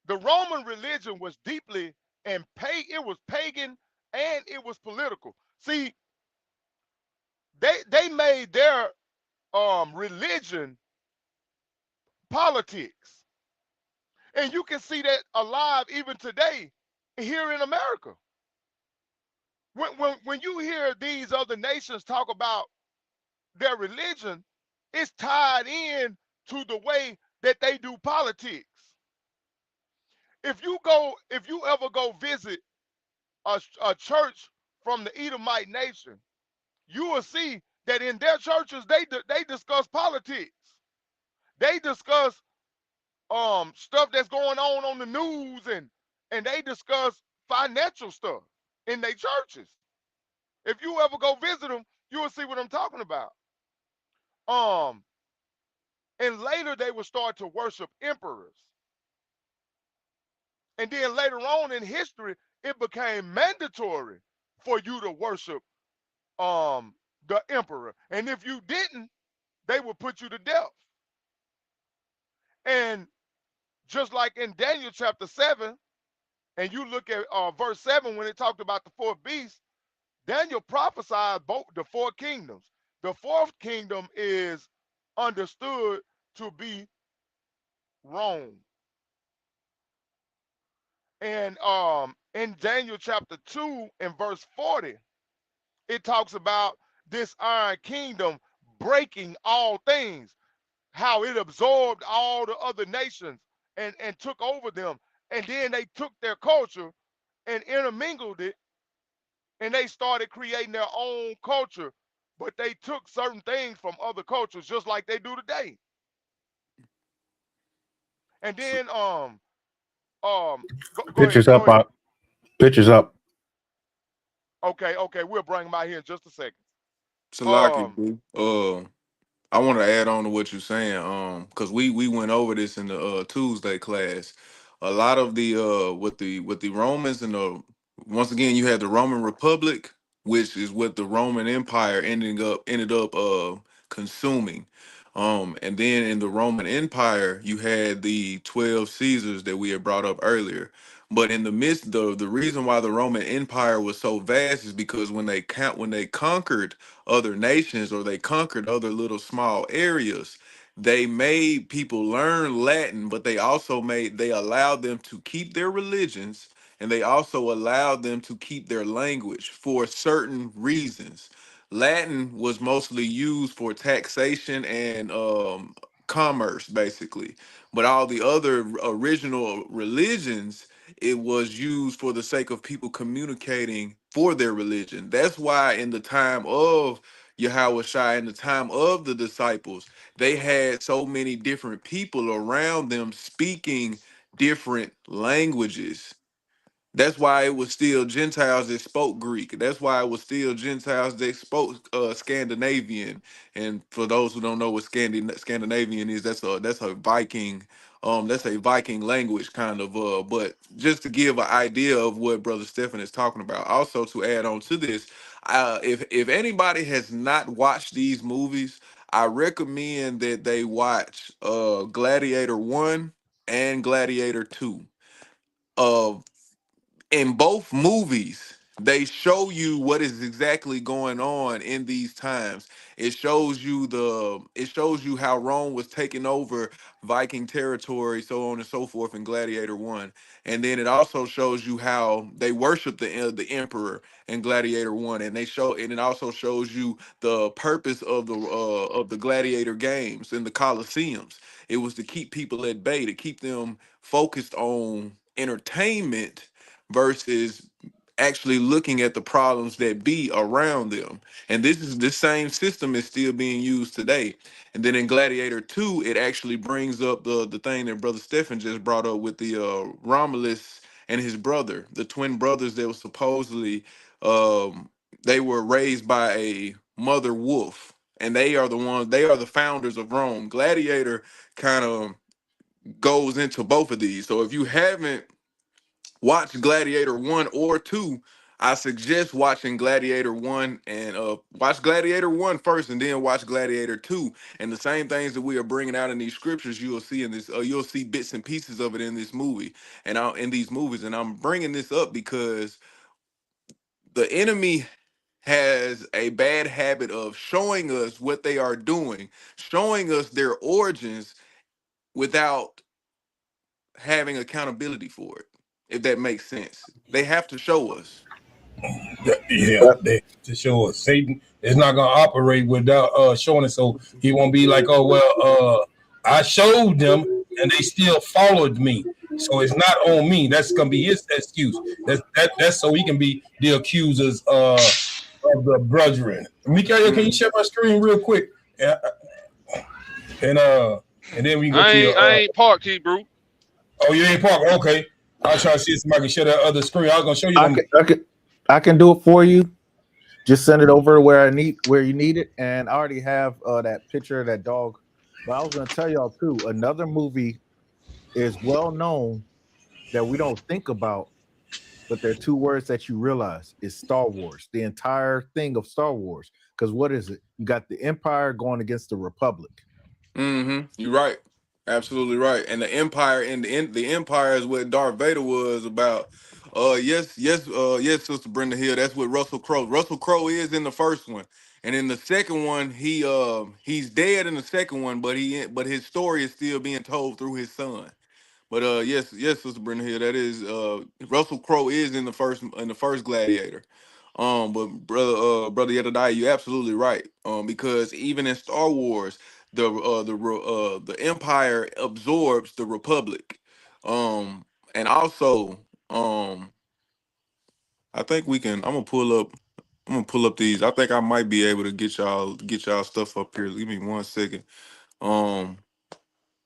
the Roman religion was deeply and it was pagan and it was political. See, they made their religion politics. And you can see that alive even today here in America. When you hear these other nations talk about their religion, it's tied in to the way that they do politics. If you ever go visit a church from the Edomite nation, you will see that in their churches they discuss politics. They discuss stuff that's going on the news, and they discuss financial stuff in their churches. If you ever go visit them, you will see what I'm talking about. Um, and later they would start to worship emperors. And then later on in history, it became mandatory for you to worship the emperor. And if you didn't, they would put you to death. And just like in Daniel chapter 7, and you look at verse 7 when it talked about the fourth beast, Daniel prophesied both the four kingdoms. The fourth kingdom is understood to be Rome. And in Daniel chapter 2 and verse 40, it talks about this iron kingdom breaking all things, how it absorbed all the other nations and took over them. And then they took their culture and intermingled it, and they started creating their own culture. But they took certain things from other cultures just like they do today. And So, then go ahead, Pictures go up, ahead. pictures up. Okay, we'll bring them out here in just a second. Salaki, Um, bro. I want to add on to what you're saying, because we went over this in the Tuesday class. A lot of the with the Romans and the once again you had the Roman Republic, which is what the Roman Empire ended up consuming. And then in the Roman Empire, you had the 12 Caesars that we had brought up earlier. But in the midst, the reason why the Roman Empire was so vast is because when they conquered other nations or they conquered other little small areas, they made people learn Latin, but they allowed them to keep their religions, and they also allowed them to keep their language for certain reasons. Latin was mostly used for taxation and commerce, basically, but all the other original religions, it was used for the sake of people communicating for their religion. That's why in the time of Yahweh Shai, in the time of the disciples, they had so many different people around them speaking different languages. That's why it was still Gentiles that spoke Greek. That's why it was still Gentiles that spoke Scandinavian. And for those who don't know what Scandinavian is, that's a Viking, that's a Viking language kind of. But just to give an idea of what Brother Stephen is talking about. Also to add on to this, if anybody has not watched these movies, I recommend that they watch Gladiator 1 and Gladiator 2. Uh, in both movies they show you what is exactly going on in these times. It shows you how Rome was taking over Viking territory, so on and so forth in Gladiator 1. And then it also shows you how they worship the emperor in Gladiator 1. And it also shows you the purpose of the gladiator games in the Colosseums. It was to keep people at bay, to keep them focused on entertainment versus actually looking at the problems that be around them. And this same system is still being used today. And then in Gladiator 2, it actually brings up the thing that Brother Stephen just brought up with the Romulus and his brother, the twin brothers that were supposedly they were raised by a mother wolf. And they are the founders of Rome. Gladiator kind of goes into both of these. So if you haven't watch Gladiator 1 or 2, I suggest watching Gladiator 1 and watch Gladiator 1 first and then watch Gladiator 2. And the same things that we are bringing out in these scriptures, you'll see in this, you'll see bits and pieces of it in this movie and in these movies. And I'm bringing this up because the enemy has a bad habit of showing us what they are doing, showing us their origins without having accountability for it, if that makes sense. They have to show us. Yeah, to show us Satan is not gonna operate without showing it, so he won't be like, oh well, I showed them and they still followed me, so it's not on me. That's gonna be his excuse. That's so he can be the accusers of the brethren. Mikael, can you Mhm. share my screen real quick? And and then we can go I to your ain't I ain't parked, Hebrew. oh, you ain't parking. Okay. I was trying to see if somebody can share that other screen. I was gonna show you I them. can, I can, I can do it for you. Just send it over where you need it, and I already have that picture of that dog. But I was gonna tell y'all too. Another movie is well known that we don't think about, but they're two words that you realize is Star Wars, the entire thing of Star Wars. Because what is it? You got the Empire going against the Republic. You're right. Absolutely right. And the Empire the Empire is what Darth Vader was about. Yes, Sister Brenda Hill. That's what Russell Crowe. Russell Crowe is in the first one. And in the second one, he's dead in the second one, but his story is still being told through his son. But yes, Sister Brenda Hill, that is Russell Crowe is in the first Gladiator. But brother Yedadiah, you're absolutely right. Because even in Star Wars, the Empire absorbs the Republic. And also, I think we can. I'm gonna pull up these. I think I might be able to get y'all stuff up here. Give me 1 second. Um,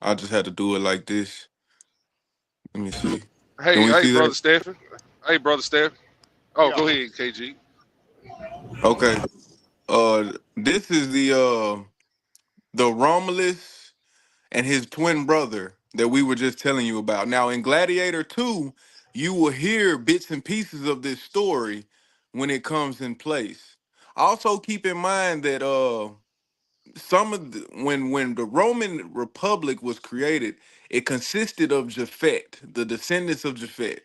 I just had to do it like this. Let me see. Can we Hey, see brother that? Stephen. Hey, brother Stephen. Oh, Yeah. go ahead, KG. Okay. This is the Romulus and his twin brother that we were just telling you about. Now in Gladiator 2, you will hear bits and pieces of this story when it comes in place. Also keep in mind that some of when the Roman Republic was created, it consisted of Japhet, the descendants of Japhet.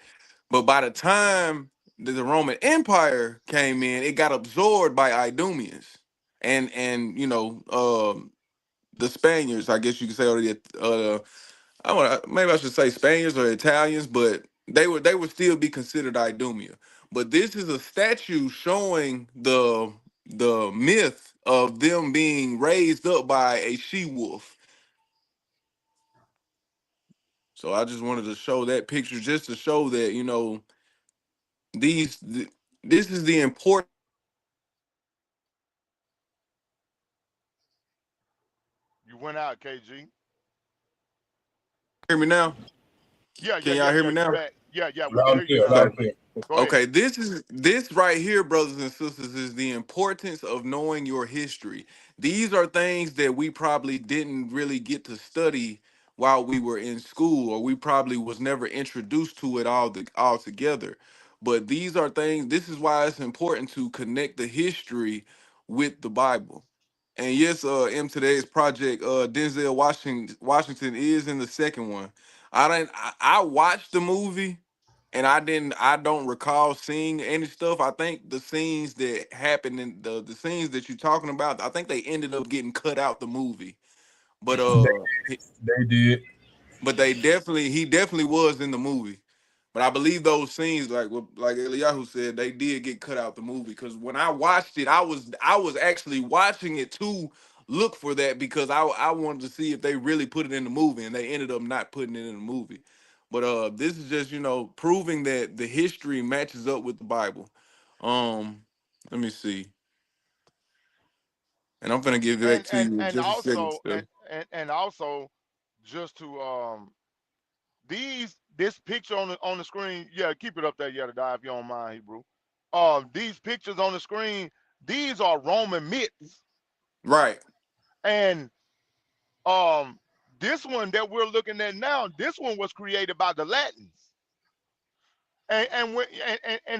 But by the time that the Roman Empire came in, it got absorbed by Idumeans and the Spaniards, I guess you could say, or the maybe I should say Spaniards or Italians, but they would still be considered Idumea. But this is a statue showing the myth of them being raised up by a she wolf. So I just wanted to show that picture just to show that these th- this is the important. You went out, KG. Hear me now? Yeah, Can yeah, y'all yeah, hear yeah. me You now? back? Yeah, yeah. We can Loud hear and you clear, now. loud Okay. and clear. Go ahead. Okay, this right here, brothers and sisters, is the importance of knowing your history. These are things that we probably didn't really get to study while we were in school, or we probably was never introduced to it all together. But these are things. This is why it's important to connect the history with the Bible. And yes, in today's project, Denzel Washington is in the second one. I watched the movie and I don't recall seeing any stuff. I think the scenes that happened in the scenes that you're talking about, I think they ended up getting cut out the movie. But They did. but he definitely was in the movie. But I believe those scenes, like Eliyahu said, they did get cut out the movie. Because when I watched it, I was actually watching it to look for that because I wanted to see if they really put it in the movie, and they ended up not putting it in the movie. But this is just proving that the history matches up with the Bible. Um, Let me see, and I'm gonna give it back And to and you in and just a second, also Steph. and also just to this picture on the screen. Yeah, keep it up there, yeah, to die if you don't mind, Hebrew. These pictures on the screen, these are Roman myths, Right. and um this one that we're looking at now, this one was created by the Latins. And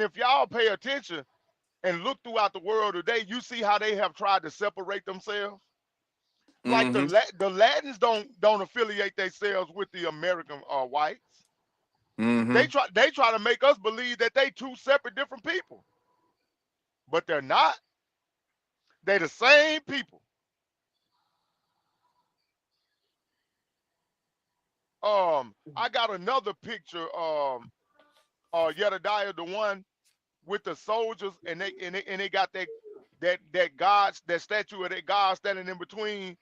if y'all pay attention and look throughout the world today, you see how they have tried to separate themselves. Like Mm-hmm. the Latins don't affiliate themselves with the American whites. Mm-hmm. They try to make us believe that they two separate different people, but they're not. They the same people. I got another picture. Jedediah, the one with the soldiers, and they got that God, that statue of that God standing in between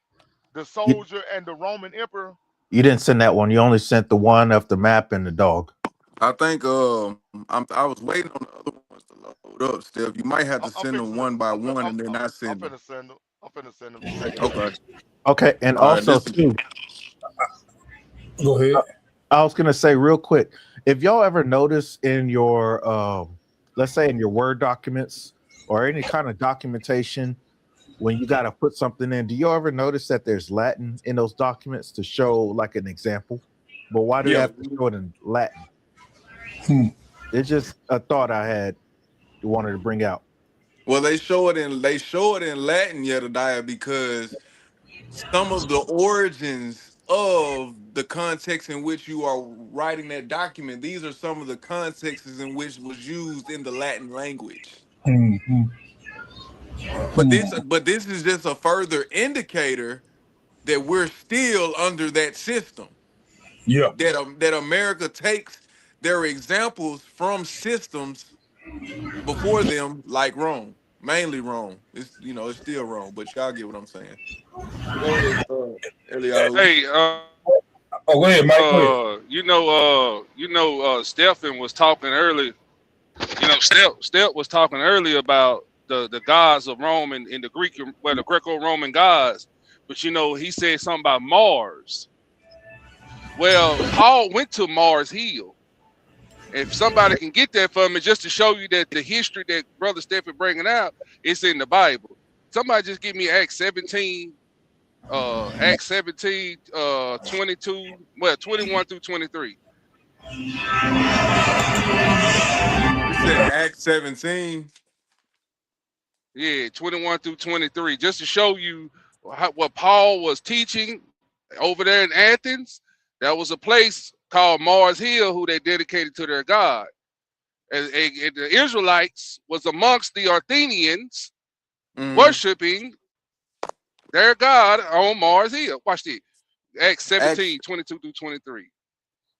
the You, soldier and the Roman emperor. you didn't send that one. You only sent the one of the map and the dog. I think I was waiting on the other ones to load up. Steph, you might have to I'm send them fixing to. one by one, and then I I'm send them. finna send them. I'm finna send them. Just hang on. Okay. Okay, and All right. also This is too, Go ahead. I was gonna say real quick, if y'all ever notice in your let's say in your Word documents or any kind of documentation when you gotta put something in, do you ever notice that there's Latin in those documents to show like an example? But why do you yeah. have to show it in Latin? Hmm. It's just a thought I had wanted to bring out. Well, they show it in Latin, Jedediah, because some of the origins of the context in which you are writing that document, these are some of the contexts in which was used in the Latin language. Hmm. Hmm. But this is just a further indicator that we're still under that system. Yeah. That America takes their examples from systems before them, like Rome, mainly Rome. It's still Rome, but y'all get what I'm saying. But go ahead, Eliyahu. Hey, Oh, go ahead, Mike. Go ahead. Stephen was talking earlier. Steph was talking earlier about the gods of Rome and the Greek, well, the Greco-Roman gods. But he said something about Mars. Well, Paul went to Mars Hill. If somebody can get that for me, just to show you that the history that Brother Stephen bringing out, it's in the Bible. Somebody just give me Acts 17, 22, well, 21 through 23. You said Acts 17. Yeah, 21 through 23, just to show you what Paul was teaching over there in Athens. That was a place called Mars Hill, who they dedicated to their God. And the Israelites was amongst the Athenians Mm-hmm. worshiping their God on Mars Hill. Watch this. Acts Acts 17, 22 through 23.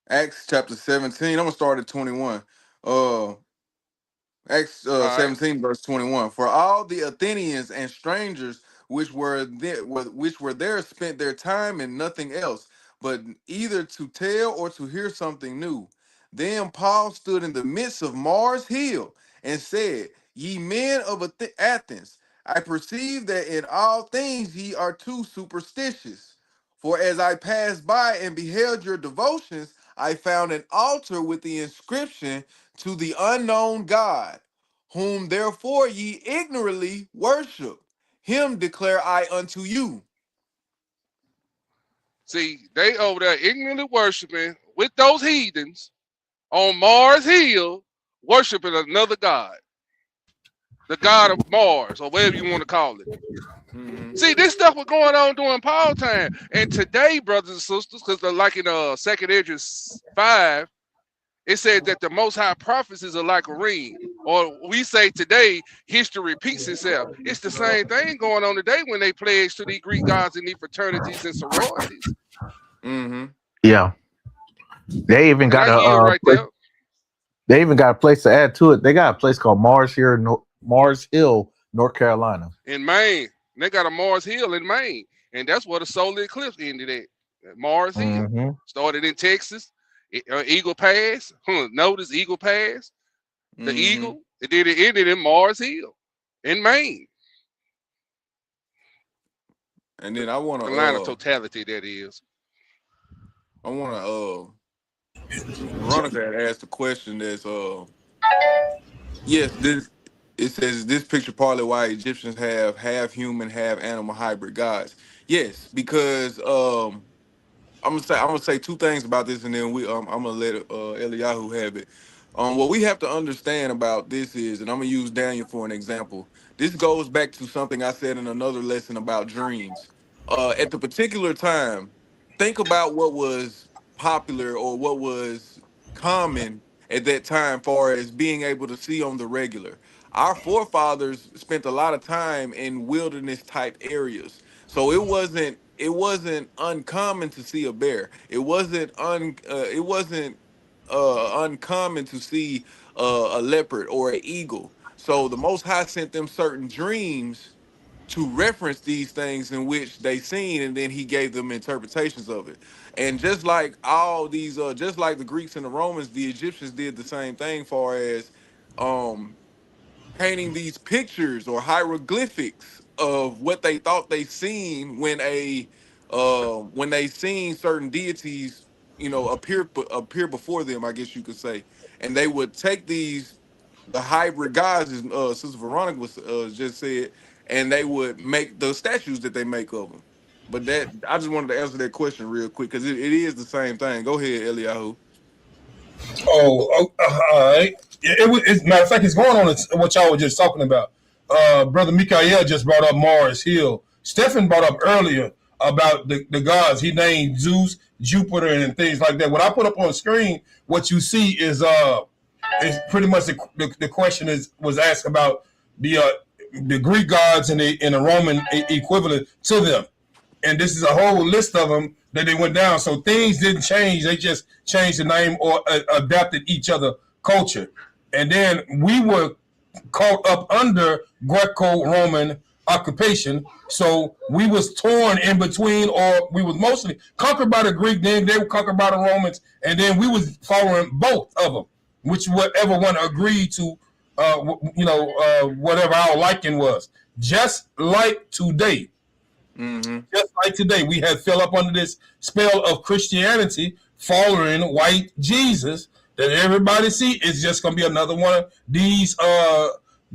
Acts chapter 17. I'm gonna start at 21. Uh Acts All right. 17 verse 21. For all the Athenians and strangers which were there spent their time in nothing else, but either to tell or to hear something new. Then Paul stood in the midst of Mars Hill and said, Ye men of Athens, I perceive that in all things ye are too superstitious. For as I passed by and beheld your devotions, I found an altar with the inscription to the unknown God, whom therefore ye ignorantly worship. Him declare I unto you. See, they over there ignorantly worshiping with those heathens on Mars Hill, worshiping another God, the God of Mars, or whatever you want to call it. Mhm. See, this stuff was going on during Paul time, and today, brothers and sisters, because like in Second Edges 5, it said that the Most High prophecies are like a ring. Or we say today, history repeats itself. It's the same thing going on today when they pledge to the Greek gods and the fraternities and sororities. Mhm. Yeah, they even And got I a hear right place. there. They even got a place to add to it. They got a place called Mars here, Mars Hill, North Carolina. In Maine. They got a Mars Hill in Maine, and that's where the solar eclipse ended at Mars Hill. Hmm. Started in Texas, Eagle Pass. Notice Eagle Pass, the Mhm. Eagle. It ended in Mars Hill, in Maine. And then I wanna The line of totality that is. I wanna Sister Veronica had asked a question that's yes, this it says this picture partly why Egyptians have half human, half animal hybrid gods. Yes, because I'm gonna say two things about this, and then I'm gonna let Eliyahu have it. What we have to understand about this is, and I'm gonna use Daniel for an example. This goes back to something I said in another lesson about dreams. At the particular time, think about what was popular or what was common at that time, far as being able to see on the regular. Our forefathers spent a lot of time in wilderness type areas, so it wasn't uncommon to see a bear. It wasn't uncommon to see a leopard or an eagle. So the Most High sent them certain dreams to reference these things in which they seen, and then He gave them interpretations of it. And just like the Greeks and the Romans, the Egyptians did the same thing, far as um painting these pictures or hieroglyphics of what they thought they seen when they seen certain deities, appear before them, I guess you could say. And they would take the hybrid gods, as Sister Veronica was just said, and they would make the statues that they make of them. But that I just wanted to answer that question real quick because it is the same thing. Go ahead, Eliyahu. All right. Matter of fact, it's going on what y'all were just talking about. Brother Mikael just brought up Mars Hill. Stephen brought up earlier about the gods. He named Zeus, Jupiter, and things like that. What I put up on the screen, what you see is pretty much the question was asked about the Greek gods and the Roman equivalent to them. And this is a whole list of them that they went down. So things didn't change; they just changed the name or adapted each other culture. And then we were caught up under Greco-Roman occupation. So we was torn in between, or we was mostly conquered by the Greek, then they were conquered by the Romans, and then we was following both of them, which whatever one agreed to, whatever our liking was. Just like today, just like today, we had fell up under this spell of Christianity, following white Jesus. That everybody see is just going to be another one of these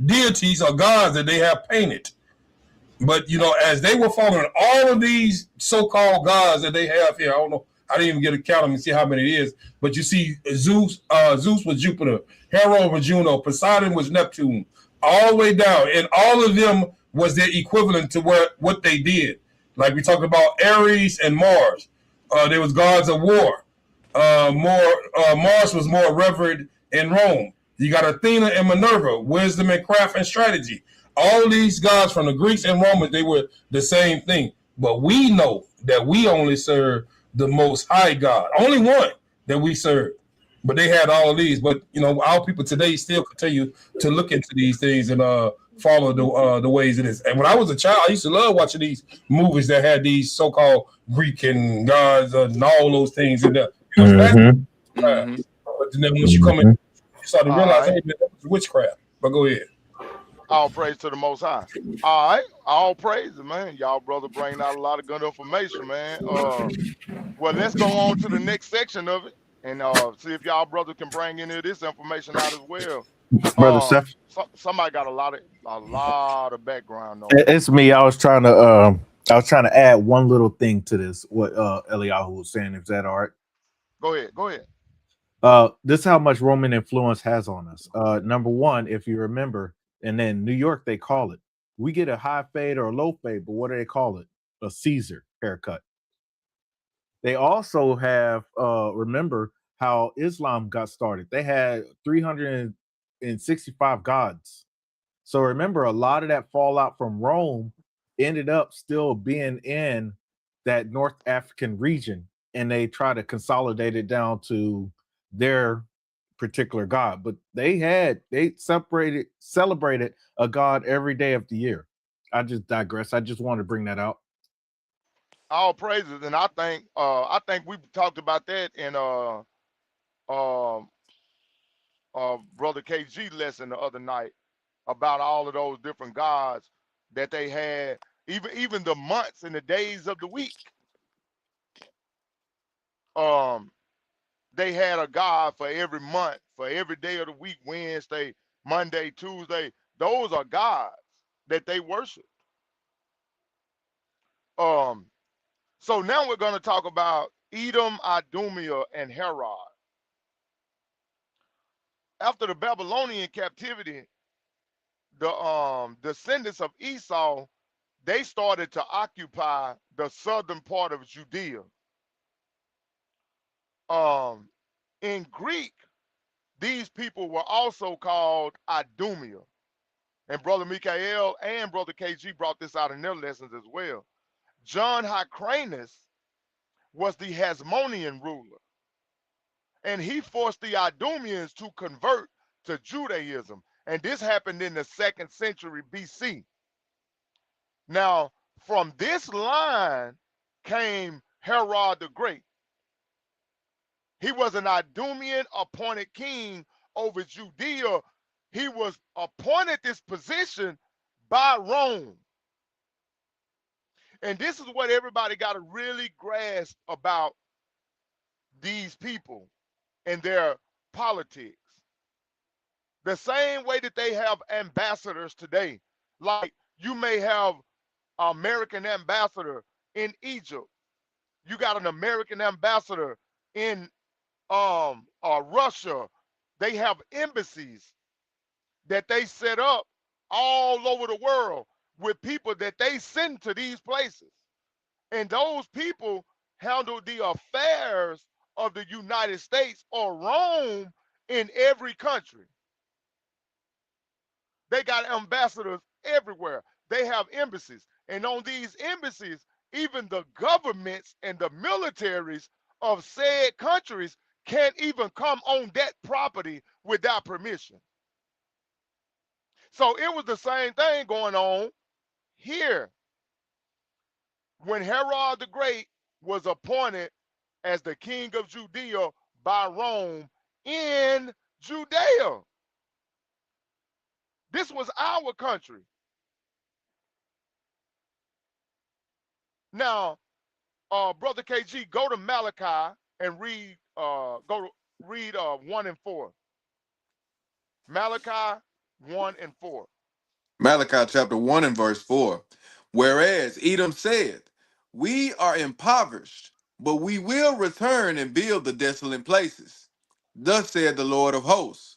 deities or gods that they have painted. But as they were following all of these so-called gods that they have here, I don't know, I didn't even get to count them and see how many it is. But you see, Zeus was Jupiter, Hera was Juno, Poseidon was Neptune, all the way down, and all of them was their equivalent to what they did. Like we talked about Ares and Mars, there was gods of war. Mars was more revered in Rome. You got Athena and Minerva, wisdom and craft and strategy. All these gods from the Greeks and Romans, they were the same thing. But we know that we only serve the Most High God, only one that we serve. But they had all of these. But our people today still continue to look into these things and follow the ways it is. And when I was a child, I used to love watching these movies that had these so-called Greek and gods and all those things in there. But then once you come in, you start to realize, hey, man, that was witchcraft. But go ahead. All praise to the Most High. All right, all praise, man. Y'all brother bringing out a lot of good information, man. Well, let's go on to the next section of it and see if y'all brother can bring any of this information out as well. Brother Steph. Somebody got a lot of background noise. It's me. I was trying to add one little thing to this. What Eliyahu was saying. Is that all right? Go ahead. This is how much Roman influence has on us. Number one, if you remember, and then New York, they call it. We get a high fade or a low fade, but what do they call it? A Caesar haircut. They also have, remember how Islam got started. They had 365 gods. So remember, a lot of that fallout from Rome ended up still being in that North African region, and they try to consolidate it down to their particular god. But they celebrated a god every day of the year. I just digress. I just wanted to bring that out. All praises, and I think we talked about that in brother KG lesson the other night about all of those different gods that they had, even the months and the days of the week. They had a god for every month, for every day of the week, Wednesday, Monday, Tuesday. Those are gods that they worship. So now we're going to talk about Edom, Idumea, and Herod. After the Babylonian captivity, the descendants of Esau, they started to occupy the southern part of Judea. In Greek, these people were also called Idumea. And Brother Mikael and Brother KG brought this out in their lessons as well. John Hyrcanus was the Hasmonean ruler, and he forced the Idumeans to convert to Judaism. And this happened in the 2nd century BC. Now, from this line came Herod the Great. He was an Idumean appointed king over Judea. He was appointed this position by Rome. And this is what everybody got to really grasp about these people and their politics. The same way that they have ambassadors today, like you may have an American ambassador in Egypt. You got an American ambassador in Russia, they have embassies that they set up all over the world with people that they send to these places. And those people handle the affairs of the United States or Rome in every country. They got ambassadors everywhere. They have embassies. And on these embassies, even the governments and the militaries of said countries can't even come on that property without permission. So it was the same thing going on here when Herod the Great was appointed as the king of Judea by Rome in Judea. This was our country. Now, Brother KG, go to Malachi and read. Go to read 1 and 4. Malachi 1 and 4. Malachi chapter 1 and verse 4. Whereas Edom said, we are impoverished, but we will return and build the desolate places. Thus said the Lord of hosts,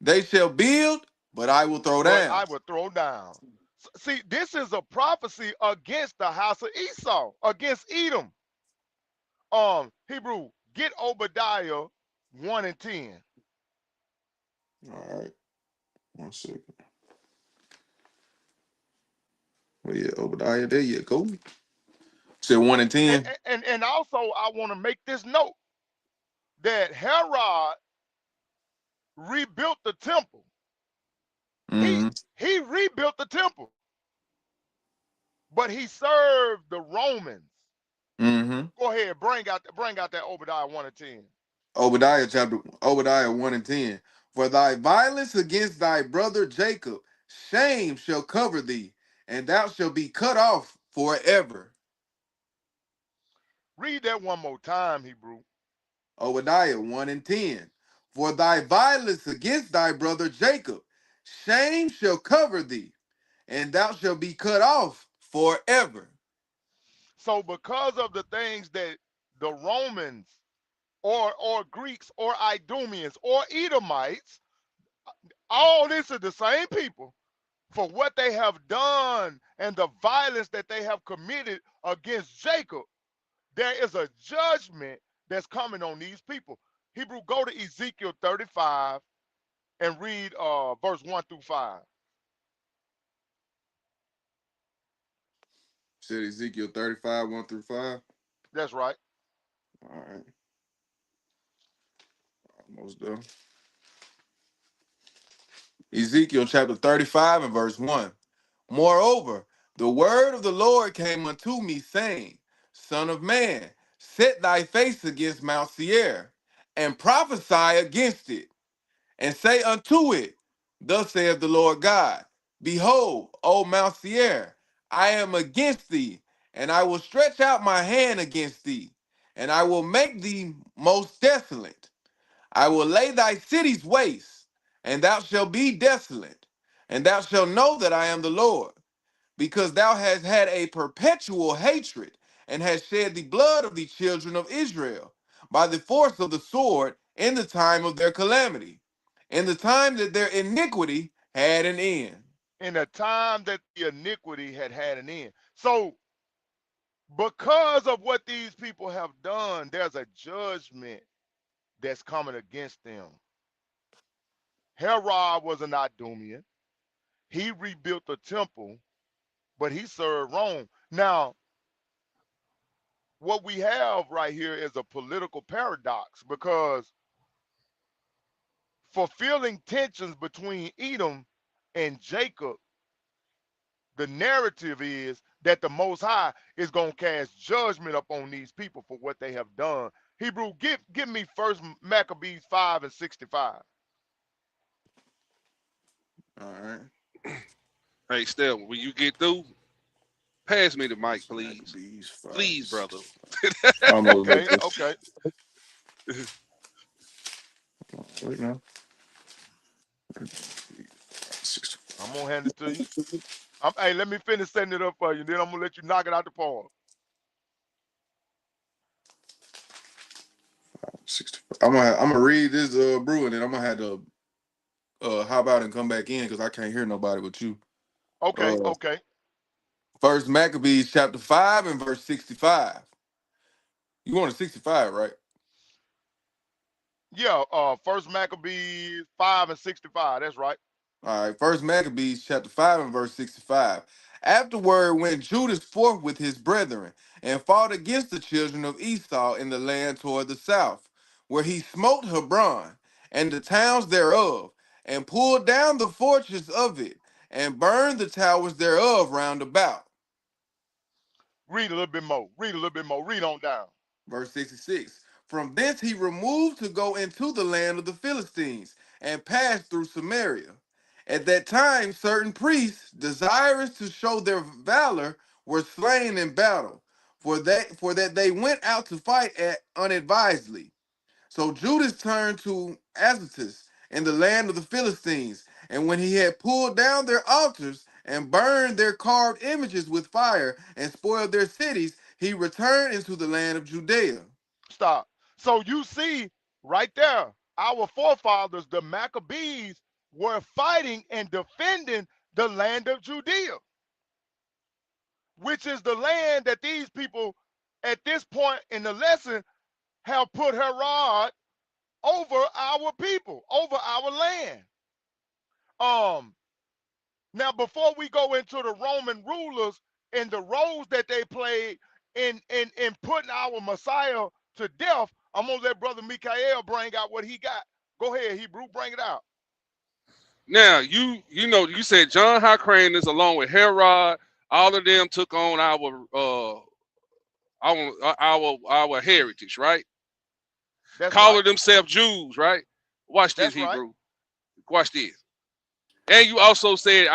they shall build, but I will throw But down. I will throw down. See, this is a prophecy against the house of Esau, against Edom. Hebrew, get Obadiah 1 and 10. All right, 1 second. Well, yeah, Obadiah, there you go. Said 1 and And, 10. and also, I want to make this note that Herod rebuilt the temple. He Mm-hmm. he rebuilt the temple, but he served the Romans. Mm-hmm. Go ahead, bring out that Obadiah 1 and 10. Obadiah 1 and 10. For thy violence against thy brother Jacob, shame shall cover thee, and thou shalt be cut off forever. Read that one more time, Hebrew. Obadiah 1 and 10. For thy violence against thy brother Jacob, shame shall cover thee, and thou shalt be cut off forever. So because of the things that the Romans or Greeks or Idumeans or Edomites, all this is the same people, for what they have done and the violence that they have committed against Jacob, there is a judgment that's coming on these people. Hebrew, go to Ezekiel 35 and read verse 1 through 5. Said Ezekiel 35, 1 through 5. That's right. All right, almost done. Ezekiel chapter 35 and verse 1. Moreover, the word of the Lord came unto me, saying, Son of man, set thy face against Mount Seir, and prophesy against it, and say unto it, Thus saith the Lord God, Behold, O Mount Seir, I am against thee, and I will stretch out my hand against thee, and I will make thee most desolate. I will lay thy cities waste, and thou shalt be desolate, and thou shalt know that I am the Lord, because thou hast had a perpetual hatred, and hast shed the blood of the children of Israel by the force of the sword in the time of their calamity, in the time that their iniquity had an end. In the time that the iniquity had an end. So because of what these people have done, there's a judgment that's coming against them. Herod was an Idumean. He rebuilt the temple, but he served Rome. Now, what we have right here is a political paradox because fulfilling tensions between Edom and Jacob, the narrative is that the Most High is going to cast judgment upon these people for what they have done. Hebrew, give me first Maccabees 5 and 65. All right. Hey, Steph, when you get through, pass me the mic, please. Maccabees 5 Please, and brother. 6. Almost Okay, there. okay. Wait now. I'm gonna hand it to you. Hey, let me finish setting it up for you, then I'm gonna let you knock it out the park. I'm gonna read this brew, and then I'm gonna have to hop out and come back in because I can't hear nobody but you. Okay, Uh, okay. First Maccabees chapter 5 and verse 65. You wanted 65, right? Yeah, First Maccabees 5:65. That's right. All right, First Maccabees chapter 5 and verse 65. Afterward went Judas forth with his brethren and fought against the children of Esau in the land toward the south, where he smote Hebron and the towns thereof, and pulled down the fortress of it, and burned the towers thereof round about. Read a little bit more. Read a little bit more. Read on down. Verse 66. From thence he removed to go into the land of the Philistines, and passed through Samaria. At that time, certain priests, desirous to show their valor, were slain in battle, for that they went out to fight unadvisedly. So Judas turned to Azotus in the land of the Philistines, and when he had pulled down their altars and burned their carved images with fire and spoiled their cities, he returned into the land of Judea. Stop. So you see right there, our forefathers, the Maccabees, were fighting and defending the land of Judea, which is the land that these people at this point in the lesson have put Herod over our people, over our land. Um, Now, before we go into the Roman rulers and the roles that they played in putting our Messiah to death, I'm gonna let Brother Mikael bring out what he got. Go ahead, Hebrew, bring it out. Now you said John Hyrcanus along with Herod, all of them took on our heritage, right? That's right. Calling themselves Jews, right? Watch this, That's right. Hebrew. Watch this. And you also said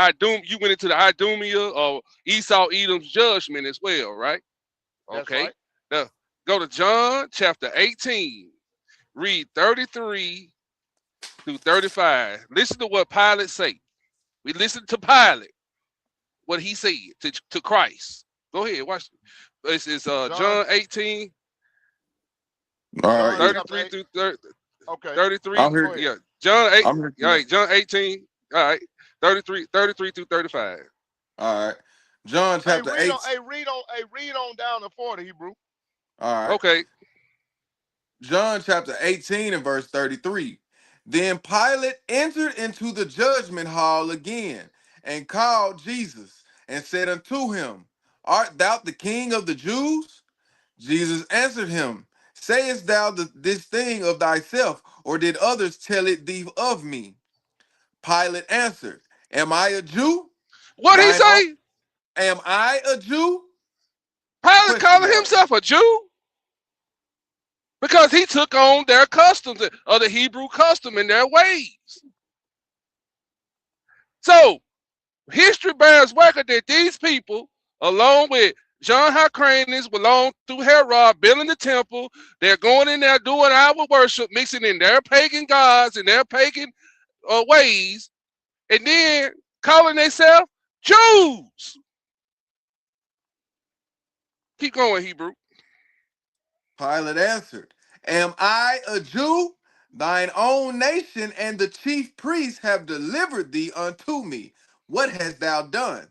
you went into the Idumea or Esau Edom's judgment as well, right? That's Okay. right. Now go to John chapter 18, read 33 through 35. Listen to what Pilate say. We listen to Pilate, what he said to Christ. Go ahead, watch. This is John, John 18, All right, John yeah. chapter 33 8. through Okay. 33. I'm Go here. ahead. Yeah, John 8. I'm here. All right, John 18. All right, 33 through 35. All right. John Hey, chapter read on, 8. hey, read on down to 40, Hebrew. All right. Okay. John chapter 18 and verse 33. Then Pilate entered into the judgment hall again and called Jesus and said unto him, Art thou the king of the Jews? Jesus answered him, Sayest thou this thing of thyself, or did others tell it thee of me? Pilate answered, Am I a Jew? What he Thine own, say? am I a Jew? Pilate Question calling mark. himself a Jew because he took on their customs of the Hebrew custom and their ways. So history bears record that these people, along with John Hyrcanus, belong to Herod, building the temple. They're going in there doing our worship, mixing in their pagan gods and their pagan ways, and then calling themselves Jews. Keep going, Hebrew. Pilate answered, Am I a Jew? Thine own nation and the chief priests have delivered thee unto me. What hast thou done?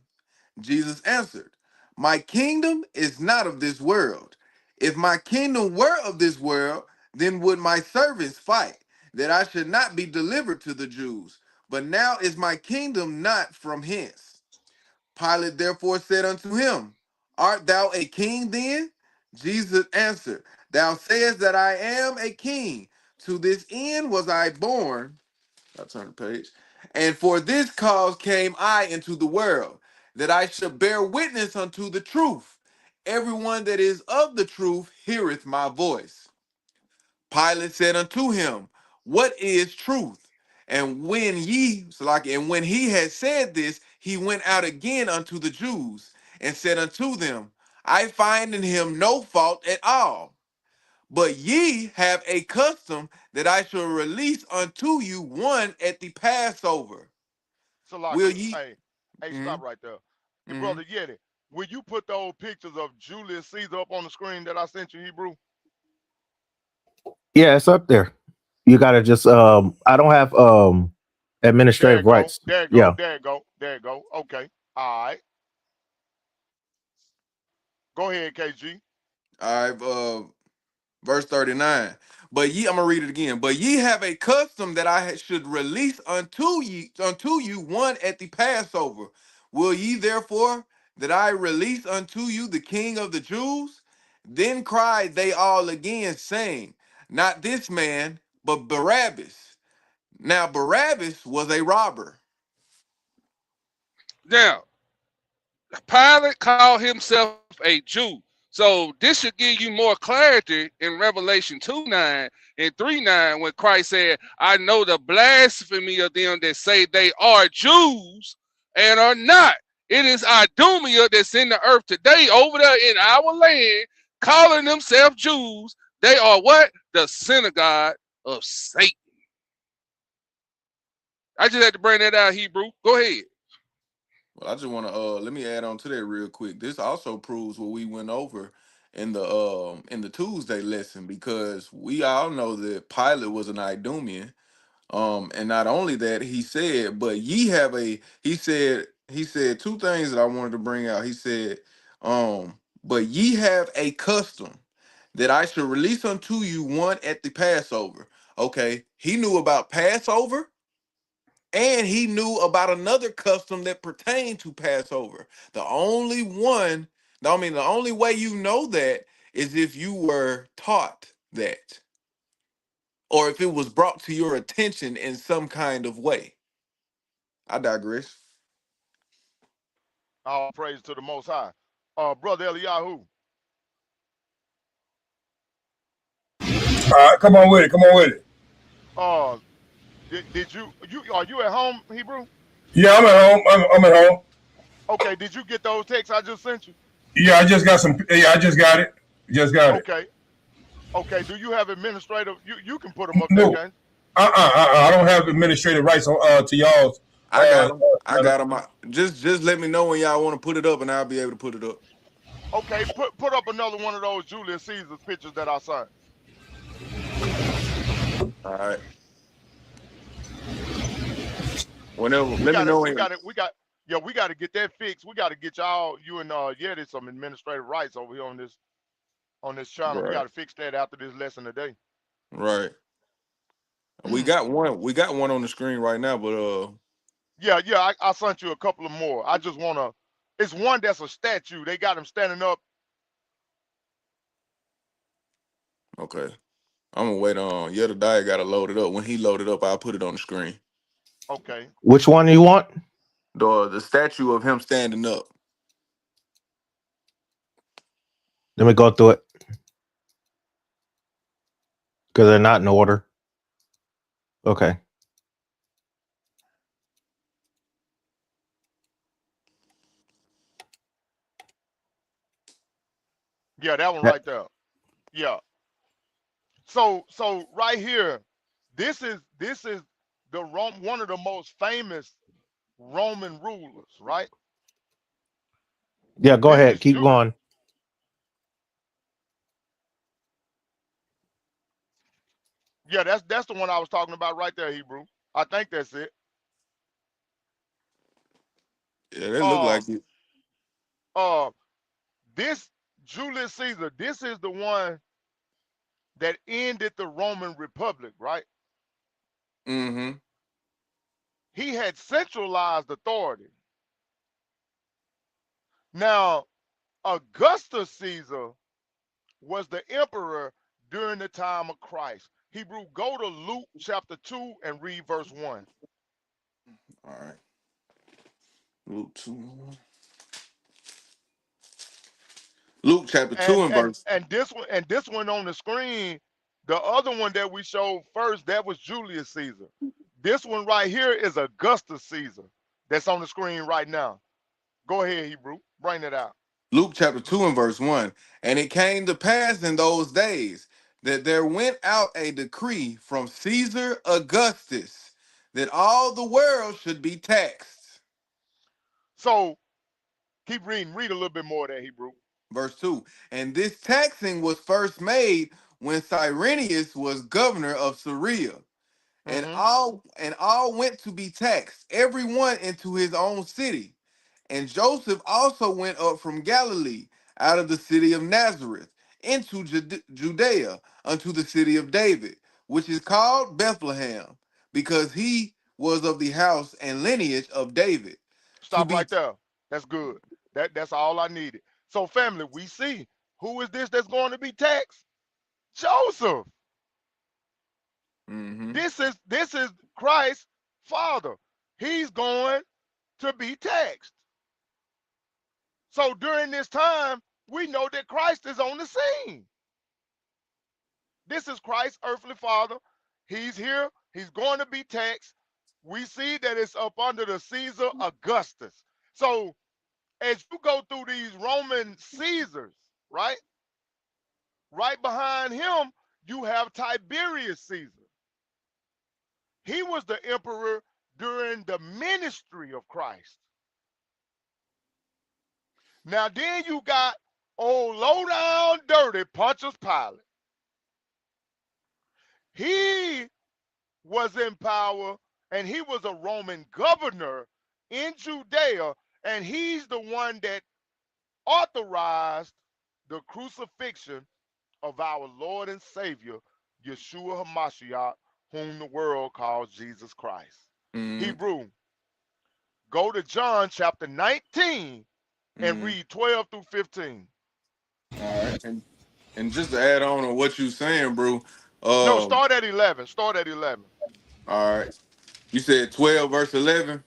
Jesus answered, My kingdom is not of this world. If my kingdom were of this world, then would my servants fight, that I should not be delivered to the Jews. But now is my kingdom not from hence. Pilate therefore said unto him, Art thou a king then? Jesus answered, Thou sayest that I am a king. To this end was I born. I'll turn the page. And for this cause came I into the world, that I should bear witness unto the truth. Everyone that is of the truth heareth my voice. Pilate said unto him, What is truth? And when he had said this, he went out again unto the Jews and said unto them, I find in him no fault at all. But ye have a custom that I shall release unto you one at the Passover. Will Salakia. ye? Hey, stop Mhm, right there. The mhm. brother Yeti, will you put those pictures of Julius Caesar up on the screen that I sent you, Hebrew? Yeah, it's up there. You gotta just I don't have There administrative it go. rights. There it go. Yeah. There it go. There it go. Okay. All right. Go ahead, KG. All right, verse 39. But ye, I'm gonna read it again. But ye have a custom that I should release unto you one at the Passover. Will ye therefore that I release unto you the King of the Jews? Then cried they all again, saying, not this man, but Barabbas. Now Barabbas was a robber. Now, Pilate called himself a Jew. So this should give you more clarity in Revelation 2:9 and 3:9 when Christ said, I know the blasphemy of them that say they are Jews and are not. It is Idumea that's in the earth today over there in our land calling themselves Jews. They are what? The synagogue of Satan. I just had to bring that out, Hebrew. Go ahead. Well, I just want to let me add on to that real quick. This also proves what we went over in the Tuesday lesson, because we all know that Pilate was an Idumean. And not only that, he said, but ye have a he said two things that I wanted to bring out. He said, but ye have a custom that I should release unto you one at the Passover. Okay, he knew about Passover, and he knew about another custom that pertained to Passover. The only one, I mean, the only way you know that is if you were taught that, or if it was brought to your attention in some kind of way. I digress. All praise to the Most High. Brother Eliyahu, All right, come on with it. Come on with it. uh, did you are you at home, Hebrew? Yeah, I'm at home. I'm at home. Okay, did you get those texts I just sent you? Yeah, I just got some. Yeah, I just got it. Just got it. Okay, okay. Do you have administrative? You can put them up there, No, can I don't have administrative rights on, to y'all's. I got him. I Channel. got him. Just let me know when y'all want to put it up, and I'll be able to put it up. Okay, put up another one of those Julius Caesar's pictures that I signed. All right. Whenever, let me know when. Yeah, we got to get that fixed. We got to get you and Yeti some administrative rights over here on this channel. We got Right. to fix that after this lesson today. Right. We got one. We got one on the screen right now, but Yeah, I sent you a couple of more. I just wanna. It's one that's a statue. They got him standing up. okay. I'm gonna wait on. Yeah, the diet got to load it up. When he load it up, I'll put it on the screen. Okay. Which one do you want? The statue of him standing up. Let me go through it because they're not in order. Okay. Yeah, that one Yeah. right there. Yeah. So right here, this is the one of the most famous Roman rulers, right? Yeah, go This ahead. is Keep Julius. going. Yeah, that's the one I was talking about right there, Hebrew. I think that's it. Yeah, that look Uh like it. uh this Julius Caesar, this is the one that ended the Roman Republic, right? Mm-hmm. He had centralized authority. Now, Augustus Caesar was the emperor during the time of Christ. Hebrew, go to Luke chapter 2 and read verse 1. All right. Luke 2. Luke chapter 2 And and and verse. and this one on the screen, the other one that we showed first, that was Julius Caesar. This one right here is Augustus Caesar that's on the screen right now. Go ahead, Hebrew. Bring it out. Luke chapter 2 and verse 1. And it came to pass in those days that there went out a decree from Caesar Augustus that all the world should be taxed. So keep reading. Read a little bit more of that, Hebrew. Verse 2. And this taxing was first made when Cyrenius was governor of Syria, Mm-hmm. and all went to be taxed, every one into his own city. And Joseph also went up from Galilee, out of the city of Nazareth, into Judea, unto the city of David, which is called Bethlehem, because he was of the house and lineage of David, to Stop be. right there. That's good. That's all I needed. So, family, we see who is this that's going to be taxed? Joseph. Mhm. This is Christ's father. He's going to be taxed. So during this time, we know that Christ is on the scene. This is Christ's earthly father. He's here. He's going to be taxed. We see that it's up under the Caesar Augustus. So as you go through these Roman Caesars, right? Right behind him, you have Tiberius Caesar. He was the emperor during the ministry of Christ. Now then you got old low down dirty Pontius Pilate. He was in power and he was a Roman governor in Judea, and he's the one that authorized the crucifixion of our Lord and Savior, Yeshua HaMashiach, whom the world calls Jesus Christ. Mhm. Hebrew, go to John chapter 19 and Mhm. read 12 through 15. All right. And just to add on what you saying, bro. No, Um. start at 11. Start at 11. All right. You said 12 verse 11.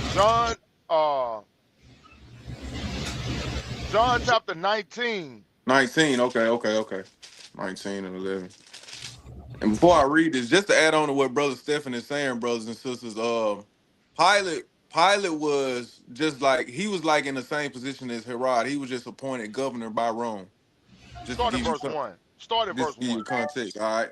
John, uh, John chapter 19. 19. Okay. Okay. Okay. 19 and 11. And before I read this, just to add on to what Brother Stephen is saying, brothers and sisters, Pilate was just like, he was like in the same position as Herod. He was just appointed governor by Rome. Just to Start at give you verse 1. Start at verse just to give 1. you context. All right.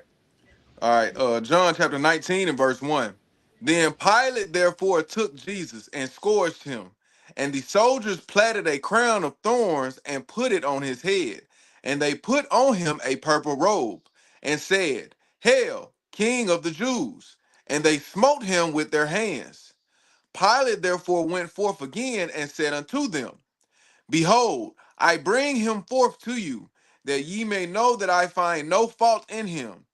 All right. John chapter 19 and verse 1. Then Pilate therefore took Jesus and scourged him. And the soldiers platted a crown of thorns and put it on his head. And they put on him a purple robe and said, Hail, King of the Jews! And they smote him with their hands. Pilate therefore went forth again and said unto them, Behold, I bring him forth to you, that ye may know that I find no fault in him.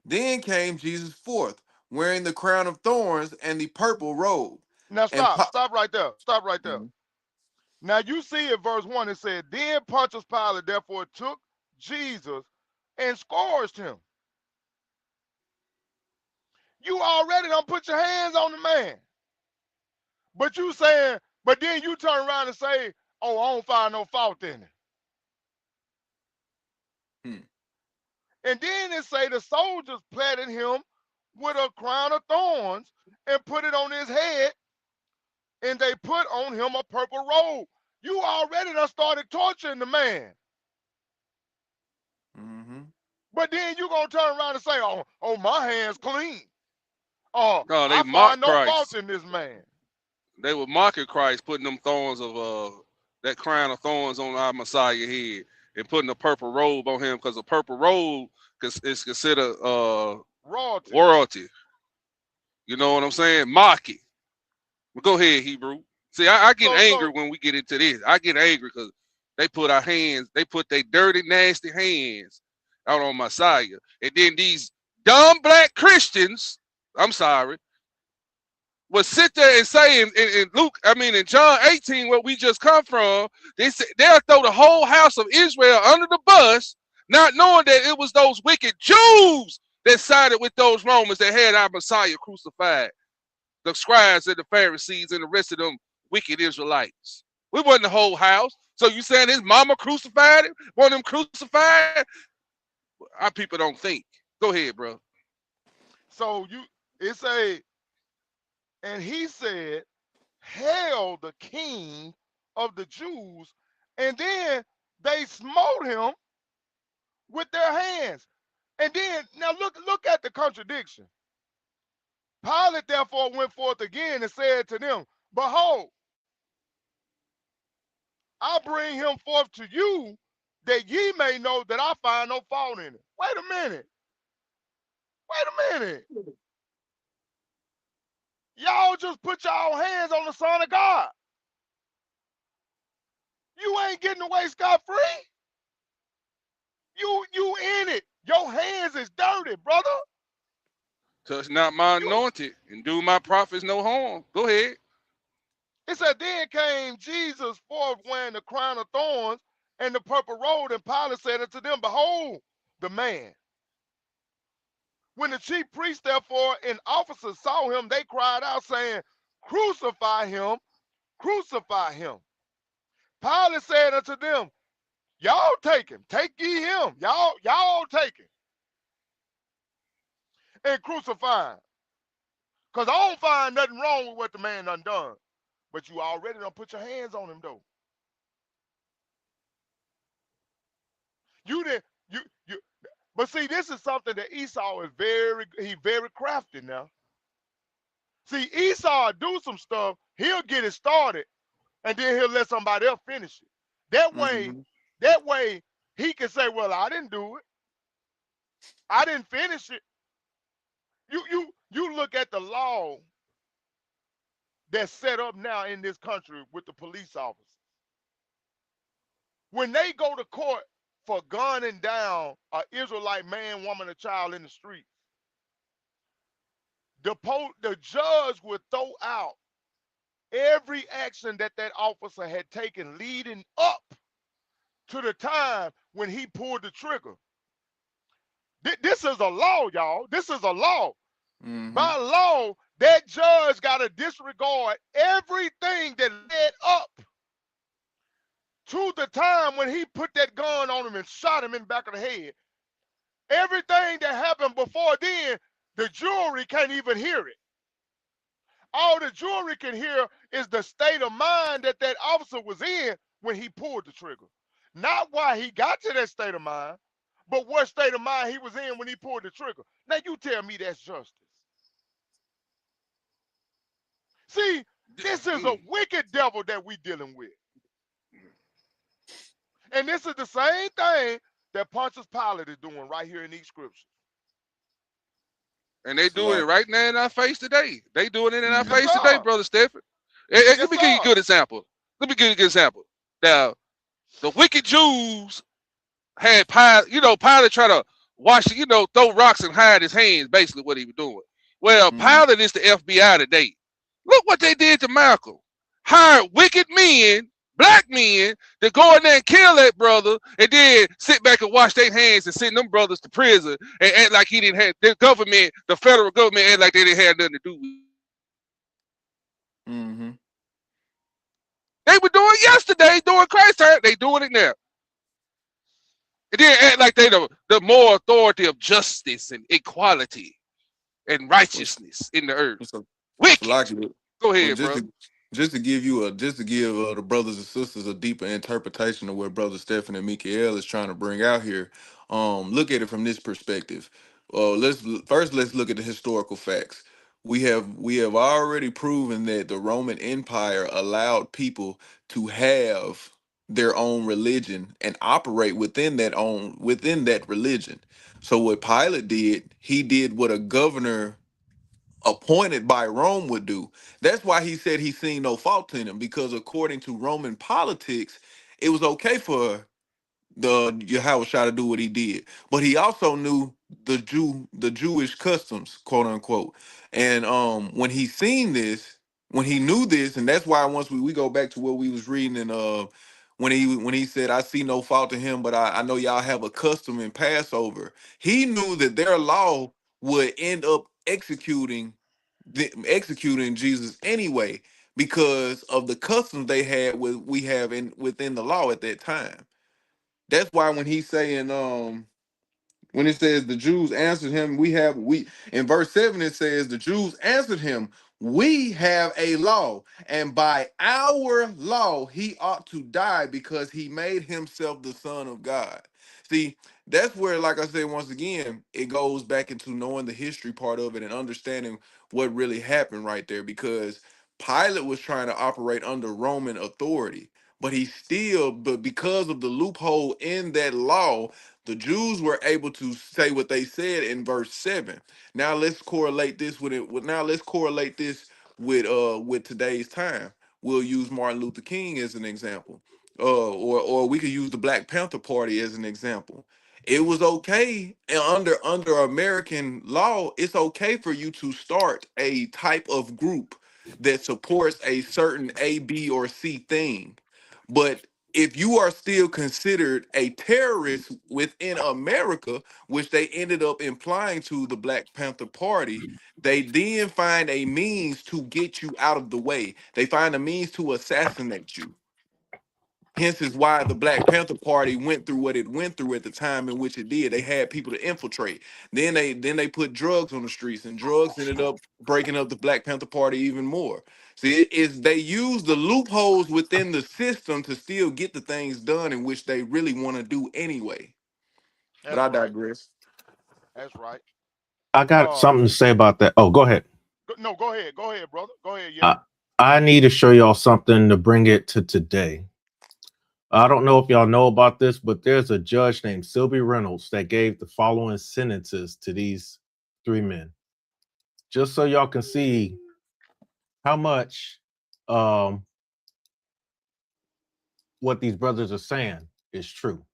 Then came Jesus forth, wearing the crown of thorns and the purple robe. Now And stop. Stop right there. Stop right there. Mhm. Now you see in verse 1 it said, Then Pontius Pilate therefore took Jesus and scourged him. You already done put your hands on the man. But you saying, but then you turn around and say, oh, I don't find no fault in it. Hmm. And then it say the soldiers platted him with a crown of thorns and put it on his head, and they put on him a purple robe. You already done started torturing the man. Mhm. But then you gonna turn around and say, oh, my hands clean. Oh, No, they I find mocked no fault Christ. in this man. They were mocking Christ, putting them thorns of that crown of thorns on our Messiah head, and putting a purple robe on him, because a purple robe is considered Royalty. royalty. You know what I'm saying? Mocking. But go ahead, Hebrew. See, I get So angry when we get into this. I get angry because they put their dirty, nasty hands out on Messiah. And then these dumb black Christians, I'm sorry, would sit there and say in Luke, I mean in John 18, where we just come from, they'll throw the whole house of Israel under the bus, not knowing that it was those wicked Jews that sided with those Romans that had our Messiah crucified. The scribes and the Pharisees and the rest of them wicked Israelites. We wasn't the whole house. So you saying his mama crucified him? One of them crucified? Our people don't think. Go ahead, bro. so you it say, and he said, Hail the King of the Jews, and then they smote him with their hands. And then now look at the contradiction. Pilate therefore went forth again and said to them, Behold, I bring him forth to you, that ye may know that I find no fault in it. Wait a minute. Wait a minute. Y'all just put y'all hands on the Son of God. You ain't getting away scot-free. You in it. Your hands is dirty, brother. Touch not my You anointed and do my prophets no harm. Go ahead. It said, then came Jesus forth wearing the crown of thorns and the purple robe, and Pilate said unto them, behold the man. When the chief priests, therefore, and officers saw him, they cried out, saying, crucify him, crucify him. Pilate said unto them, y'all take him, take ye him, y'all take him, and crucify him. Because I don't find nothing wrong with what the man done done. But you already done put your hands on him, though. You didn't, you, but see, this is something that Esau is very crafty now. See, Esau do some stuff, he'll get it started, and then he'll let somebody else finish it. That way, Mm-hmm. that way, he can say, well, I didn't do it. I didn't finish it. You look at the law that's set up now in this country with the police officers. When they go to court for gunning down an Israelite man, woman, or child in the street, the judge would throw out every action that that officer had taken leading up to the time when he pulled the trigger. This is a law, y'all. This is a law. Mm-hmm. By law, that judge got to disregard everything that led up to the time when he put that gun on him and shot him in the back of the head. Everything that happened before then, the jury can't even hear it. All the jury can hear is the state of mind that that officer was in when he pulled the trigger. Not why he got to that state of mind, but what state of mind he was in when he pulled the trigger. Now you tell me that's justice. See, this is a wicked devil that we dealing with. And this is the same thing that Pontius Pilate is doing right here in these scriptures. And they So doing it like, right now in our face today. They doing it in our Yes, face mm-hmm. today, sir. brother Stephen. Let Yes, me give you a sir. good example. Let me give you a good example. Now, the wicked Jews had Pilate, Pilate try to wash, throw rocks and hide his hands, basically what he was doing. Well, Mm-hmm. Pilate is the FBI today. Look what they did to Malcolm. Hired wicked men, black men, to go in there and kill that brother, and then sit back and wash their hands and send them brothers to prison and act like he didn't have the government, the federal government, act like they didn't have nothing to do with it. Mm-hmm. They were doing it yesterday during Christ's time. They doing it now. And then act like they the more authority of justice and equality and So, righteousness in the earth. so, so Wicked. like, Go well, ahead, brother. just to give you just to give the brothers and sisters a deeper interpretation of what Brother Stephen and Mikael is trying to bring out here. Look at it from this perspective. Let's look at the historical facts. We have already proven that the Roman Empire allowed people to have their own religion and operate within that religion. So what Pilate did, he did what a governor appointed by Rome would do. That's why he said he seen no fault in him, because according to Roman politics, it was okay for the Yahushua to do what he did. But he also knew the Jewish customs, quote unquote. And when he seen this, when he knew this, and that's why once we go back to what we was reading in when he said, I see no fault in him, but I know y'all have a custom in Passover. He knew that their law would end up executing Jesus anyway, because of the customs they had we have within the law at that time. That's why when he's saying when it says the Jews answered him, we in verse 7 it says the Jews answered him, we have a law, and by our law he ought to die because he made himself the Son of God. See, that's where, like I said, once again, it goes back into knowing the history part of it and understanding what really happened right there, because Pilate was trying to operate under Roman authority. but but because of the loophole in that law, the Jews were able to say what they said in verse 7. Now let's correlate this with it. Now let's correlate this with today's time. We'll use Martin Luther King as an example. Or we could use the Black Panther Party as an example. It was okay, and under American law, it's okay for you to start a type of group that supports a certain A, B, or C thing. But if you are still considered a terrorist within America, which they ended up implying to the Black Panther Party, they then find a means to get you out of the way. They find a means to assassinate you. Hence is why the Black Panther Party went through what it went through at the time in which it did. They had people to infiltrate. Then they put drugs on the streets, and drugs ended up breaking up the Black Panther Party even more. See, they use the loopholes within the system to still get the things done in which they really want to do anyway. But That's I right. digress. That's right. I got Uh, something to say about that. Oh, go ahead. no, go ahead. Go ahead, brother. Go ahead, yeah. I, I need to show y'all something to bring it to today. I don't know if y'all know about this, but there's a judge named Sylvie Reynolds that gave the following sentences to these three men, just so y'all can see how much what these brothers are saying is true.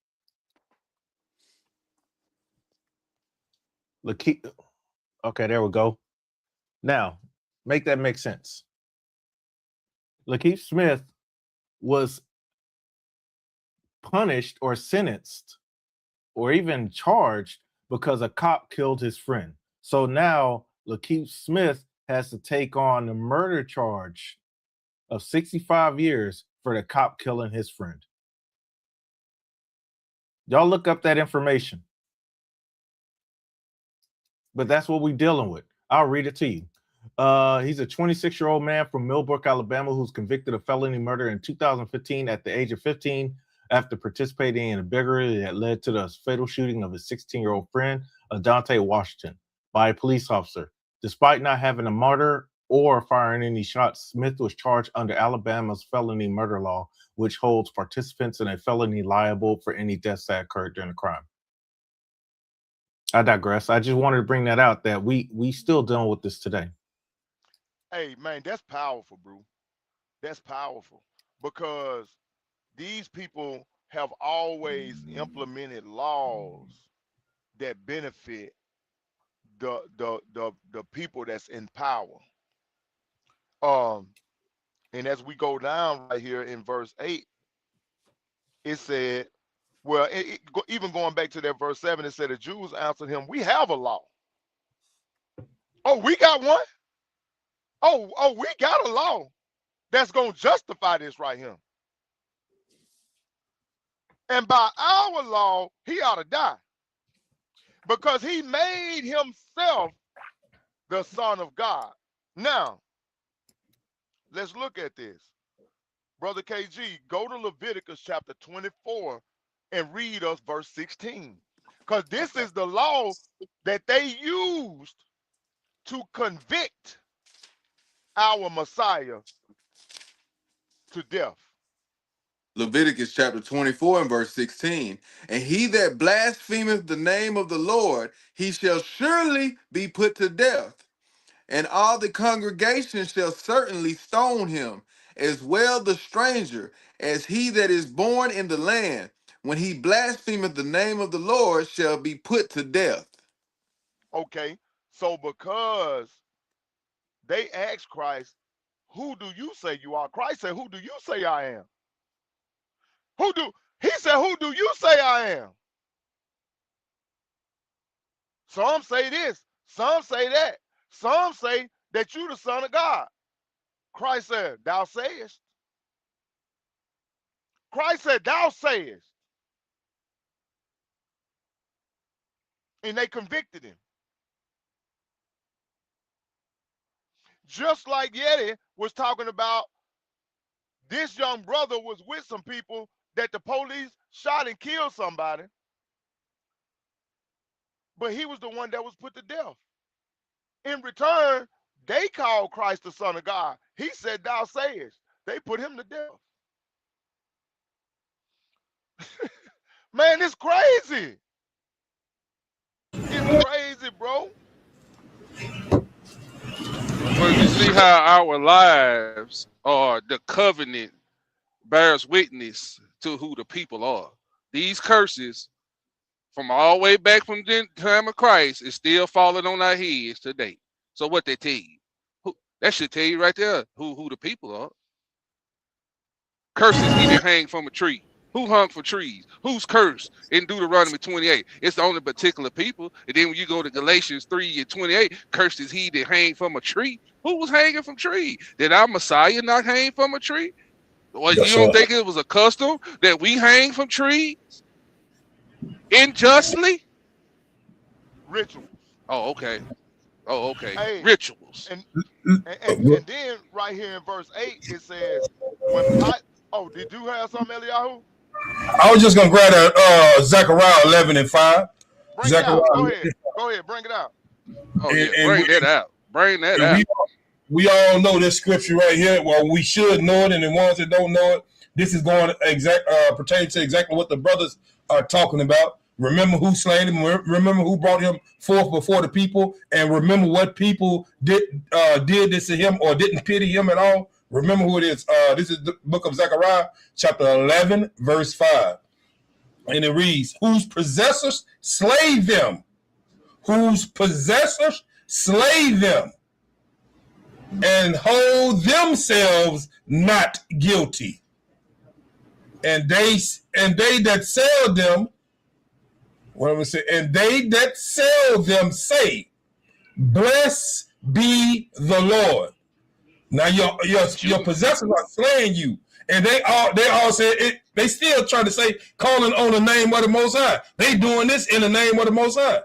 Okay, there we go. Now, make that make sense. Lakeith Smith was punished or sentenced or even charged because a cop killed his friend. So now Lakeith Smith has to take on the murder charge of 65 years for the cop killing his friend. Y'all look up that information. But that's what we're dealing with. I'll read it to you. He's a 26-year-old man from Millbrook, Alabama, who's convicted of felony murder in 2015 at the age of 15 after participating in a burglary that led to the fatal shooting of his 16-year-old friend, Adante Washington, by a police officer. Despite not having a murder or firing any shots, Smith was charged under Alabama's felony murder law, which holds participants in a felony liable for any deaths that occurred during the crime. I digress. I just wanted to bring that out that we still dealing with this today. Hey, man, that's powerful, bro. That's powerful because these people have always implemented laws that benefit the people that's in power. Um, and as we go down right here in verse 8, it said, well, even going back to that verse 7, it said the Jews answered him, "We have a law." Oh, we got one? Oh, we got a law that's gonna justify this right here. And by our law, he ought to die. Because he made himself the Son of God. Now, let's look at this. Brother KG, go to Leviticus chapter 24 and read us verse 16. Because this is the law that they used to convict our Messiah to death. Leviticus chapter 24 and verse 16. And he that blasphemeth the name of the Lord, he shall surely be put to death. And all the congregation shall certainly stone him, as well the stranger as he that is born in the land. When he blasphemeth the name of the Lord, shall be put to death. Okay, so because they asked Christ, "Who do you say you are?" Christ said, "Who do you say I am?" He said, "Who do you say I am?" Some say this, some say that, some say that you the Son of God. Christ said, "Thou sayest." Christ said, "Thou sayest." And they convicted him. Just like Yeti was talking about, this young brother was with some people that the police shot and killed somebody, but he was the one that was put to death. In return, they called Christ the Son of God. He said, "Thou sayest." They put him to death. Man, it's crazy. It's crazy, bro. But you see how our lives are the covenant bears witness to who the people are. These curses from all the way back from the time of Christ is still falling on our heads today. So what they tell you? That should tell you right there who the people are. Curses he didn't hang from a tree. Who hung for trees? Who's cursed in Deuteronomy 28? It's the only particular people. And then when you go to Galatians 3 and 28, cursed is he that hang from a tree. Who was hanging from tree? Did our Messiah not hang from a tree? Well, Yes, you sir. don't think it was a custom that we hang from trees unjustly? Rituals. Oh, okay. Oh, okay. Hey, Rituals. and and then right here in verse 8 it says, when Pilate. Oh, did you have something, Eliyahu? I was just gonna grab that Zechariah 11:5. Bring it Zechariah out. 11, Go ahead. Bring it out. Oh and, yeah, and, bring we, that out. Bring that and out. we all know this scripture right here. Well, we should know it, and the ones that don't know it, this is going pertaining to exactly what the brothers are talking about. Remember who slain him. Remember who brought him forth before the people, and remember what people did this to him or didn't pity him at all. Remember who it is. This is the book of Zechariah, chapter 11, verse 5. And it reads, whose possessors slay them, whose possessors slay them, and hold themselves not guilty. And they that sell them, what am I saying? And they that sell them say, blessed be the Lord. Now your possessors are slaying you. And they all say it, they still trying to say, calling on the name of the Most High. They doing this in the name of the Most High.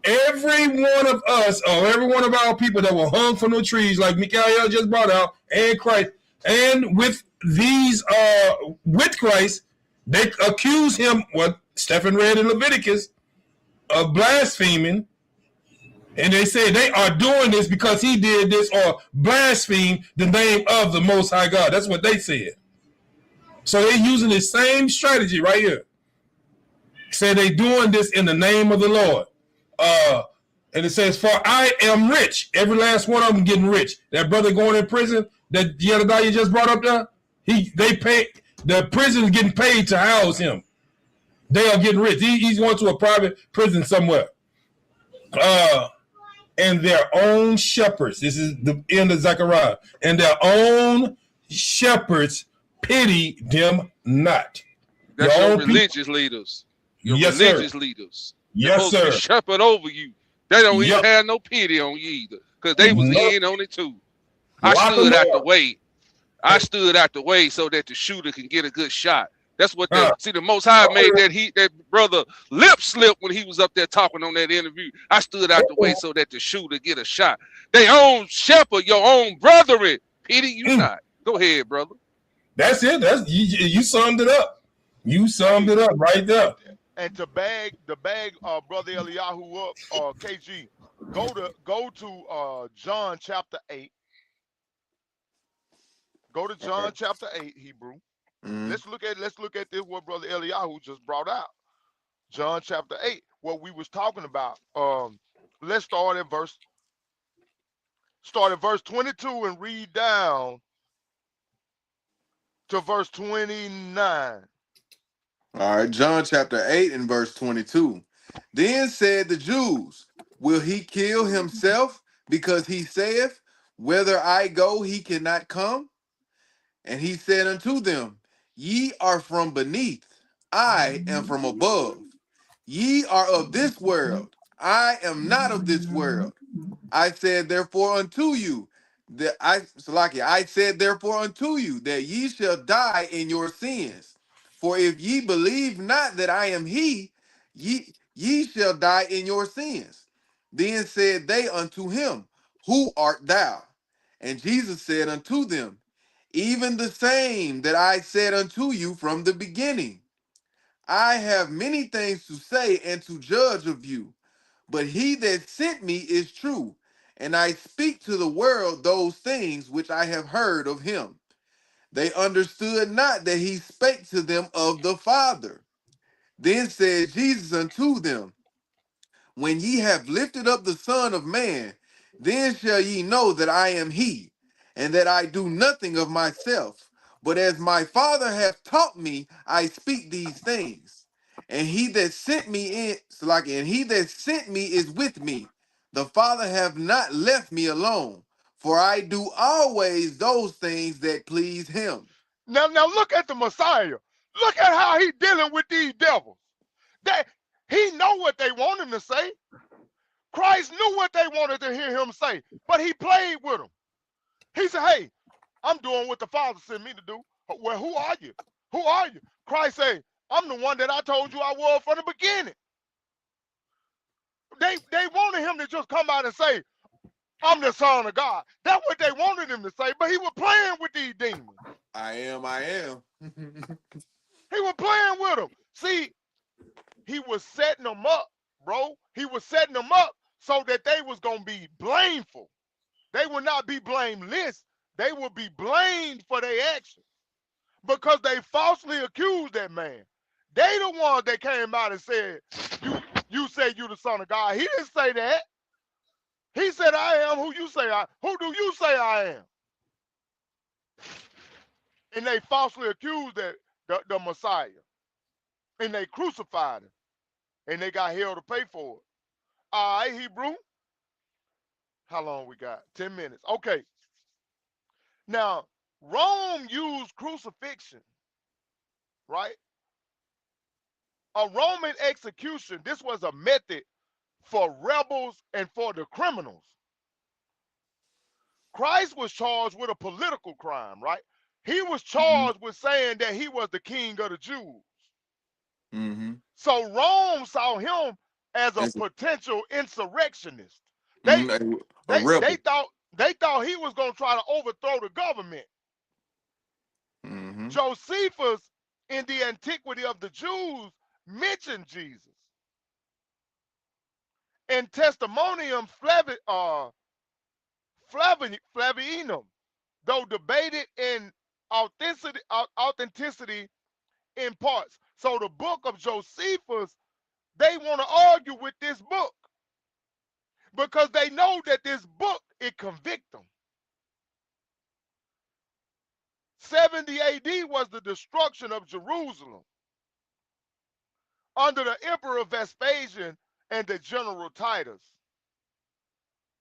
Every one of us, or every one of our people that were hung from the trees, like Mikael just brought out, and Christ, and with these, with Christ, they accuse him, what Stephen read in Leviticus, of blaspheming. And they say they are doing this because he did this or blasphemed the name of the Most High God. That's what they said. So they're using the same strategy right here. Say they doing this in the name of the Lord. And it says, for I am rich. Every last one of them getting rich. That brother going in prison, that the other guy you just brought up there, they pay, the prison is getting paid to house him. They are getting rich. He's going to a private prison somewhere. And their own shepherds, this is the end of Zechariah, and their own shepherds pity them not. That's your religious leaders. Your religious leaders. They're Yes, supposed to sir. be shepherd over you. They don't even have no pity on you either. Because they was in on it too. I stood out the way. I stood out the way so that the shooter can get a good shot. That's what the Most High made that brother lip slip when he was up there talking on that interview. I stood out the way so that the shooter get a shot. They own shepherd, your own brethren. Pity you not. Go ahead, brother. That's it. That's you summed it up. You summed it up right there. And to bag brother Eliyahu up, KG, go to John chapter 8. Go to John chapter 8, Hebrew. Let's look at this what brother Eliyahu just brought out. John chapter 8, what we was talking about. Let's start at verse 22 and read down to verse 29. All right, John chapter 8 and verse 22. Then said the Jews, will he kill himself because he saith, whither I go, he cannot come? And he said unto them, ye are from beneath, I am from above. Ye are of this world, I am not of this world. I said therefore unto you that I said therefore unto you that ye shall die in your sins. For if ye believe not that I am he, ye shall die in your sins. Then said they unto him, who art thou? And Jesus said unto them, even the same that I said unto you from the beginning. I have many things to say and to judge of you, but he that sent me is true, and I speak to the world those things which I have heard of him. They understood not that he spake to them of the Father. Then said Jesus unto them, when ye have lifted up the Son of Man, then shall ye know that I am he, and that I do nothing of myself, but as my Father hath taught me, I speak these things. And he that sent me and he that sent me is with me. The Father hath not left me alone, for I do always those things that please him. Now look at the Messiah. Look at how he dealing with these devils. He know what they want him to say. Christ knew what they wanted to hear him say, but he played with them. He said, hey, I'm doing what the Father sent me to do. Well, who are you? Who are you? Christ said, I'm the one that I told you I was from the beginning. They wanted him to just come out and say, I'm the Son of God. That's what they wanted him to say, but he was playing with these demons. I am. He was playing with them. See, he was setting them up, bro. He was setting them up so that they was going to be blameful. They would not be blameless. They would be blamed for their actions because they falsely accused that man. They the ones that came out and said, you say you the Son of God. He didn't say that. He said, I am who you say I am. Who do you say I am? And they falsely accused the Messiah. And they crucified him. And they got hell to pay for it. All right, Hebrew. How long we got? 10 minutes. Okay. Now, Rome used crucifixion, right? A Roman execution, this was a method for rebels and for the criminals. Christ was charged with a political crime, right? He was charged with saying that he was the king of the Jews. Mm-hmm. So Rome saw him as a As potential insurrectionist. They a rebel. thought he was going to try to overthrow the government. Mm-hmm. Josephus, in the Antiquity of the Jews, mentioned Jesus. In Testimonium Flavianum, though debated in authenticity in parts. So the book of Josephus, they want to argue with this book because they know that this book, it convicts them. 70 AD was the destruction of Jerusalem under the Emperor Vespasian and the General Titus.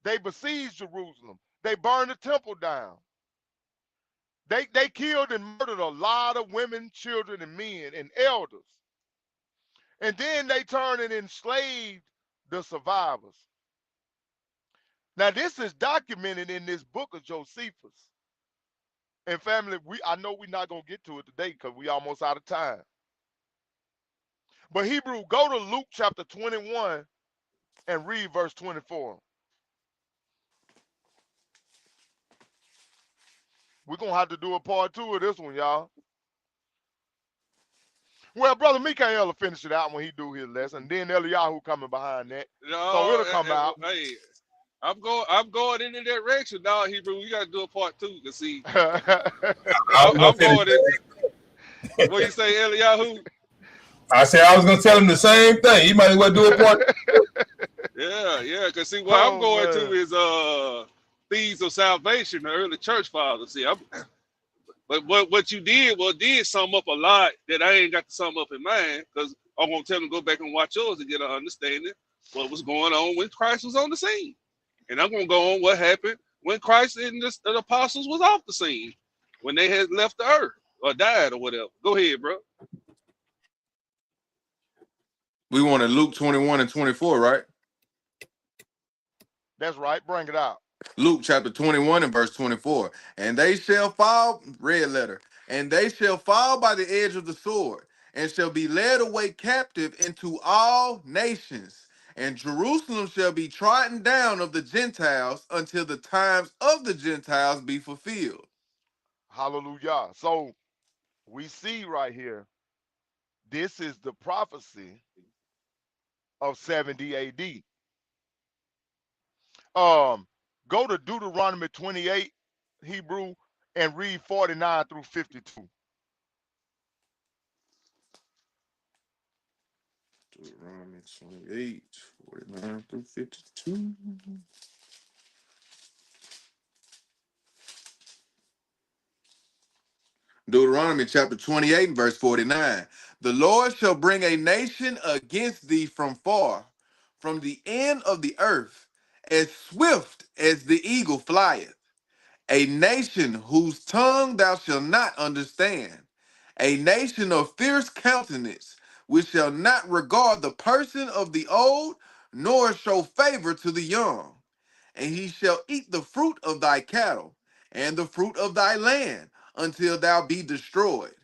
They besieged Jerusalem. They burned the temple down. They killed and murdered a lot of women, children, and men and elders. And then they turned and enslaved the survivors. Now, this is documented in this book of Josephus. And family, I know we're not going to get to it today because we almost out of time. But Hebrew, go to Luke chapter 21 and read verse 24. We're going to have to do a part 2 of this one, y'all. Well, Brother Mikael will finish it out when he do his lesson. Then Eliyahu coming behind that. No, So it'll come out. Hey, I'm going in that direction now, Hebrew. We got to do a part 2 to see. I'm going in. What you say, Eliyahu? I said I was gonna tell him the same thing. He might as well do a part. Yeah. Cause see, what I'm going to is thieves of salvation, the early church fathers. See, but what you did sum up a lot that I ain't got to sum up in mine, because I'm gonna tell them to go back and watch yours to get an understanding what was going on when Christ was on the scene, and I'm gonna go on what happened when Christ and the apostles was off the scene, when they had left the earth or died or whatever. Go ahead, bro. We wanted Luke 21 and 24, right? That's right. Bring it out. Luke chapter 21 and verse 24. And they shall fall, red letter, and they shall fall by the edge of the sword, and shall be led away captive into all nations. And Jerusalem shall be trodden down of the Gentiles until the times of the Gentiles be fulfilled. Hallelujah. So we see right here, this is the prophecy of 70 AD. Go to Deuteronomy 28, Hebrew, and read 49 through 52. Deuteronomy 28, 49 through 52. Deuteronomy chapter 28 and verse 49. The Lord shall bring a nation against thee from far, from the end of the earth, as swift as the eagle flieth. A nation whose tongue thou shalt not understand. A nation of fierce countenance, which shall not regard the person of the old, nor show favor to the young. And he shall eat the fruit of thy cattle, and the fruit of thy land, until thou be destroyed,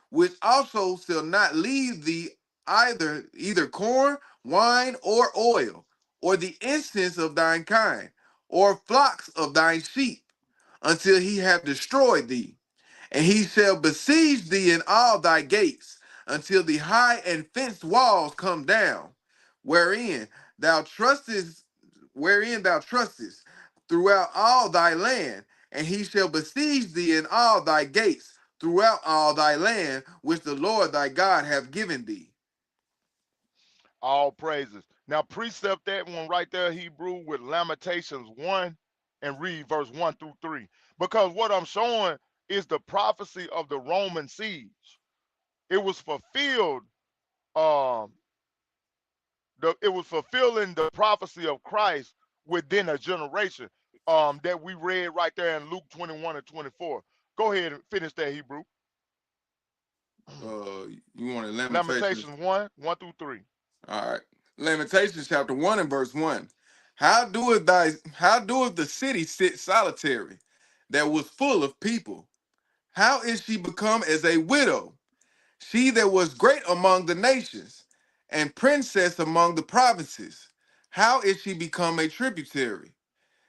which also shall not leave thee either corn, wine, or oil, or the incense of thine kind, or flocks of thine sheep, until he have destroyed thee. And he shall besiege thee in all thy gates, until the high and fenced walls come down, wherein thou trustest, throughout all thy land, and he shall besiege thee in all thy gates throughout all thy land, which the Lord thy God hath given thee. All praises. Now precept that one right there, Hebrew, with Lamentations 1 and read verse 1 through 3. Because what I'm showing is the prophecy of the Roman siege. It was fulfilled, um, it was fulfilling the prophecy of Christ within a generation. That we read right there in Luke 21 and 24. Go ahead and finish that, Hebrew. You wanted Lamentations? Lamentations 1, 1 through 3. All right. Lamentations chapter 1 and verse 1. How doeth the city sit solitary, that was full of people? How is she become as a widow? She that was great among the nations, and princess among the provinces. How is she become a tributary?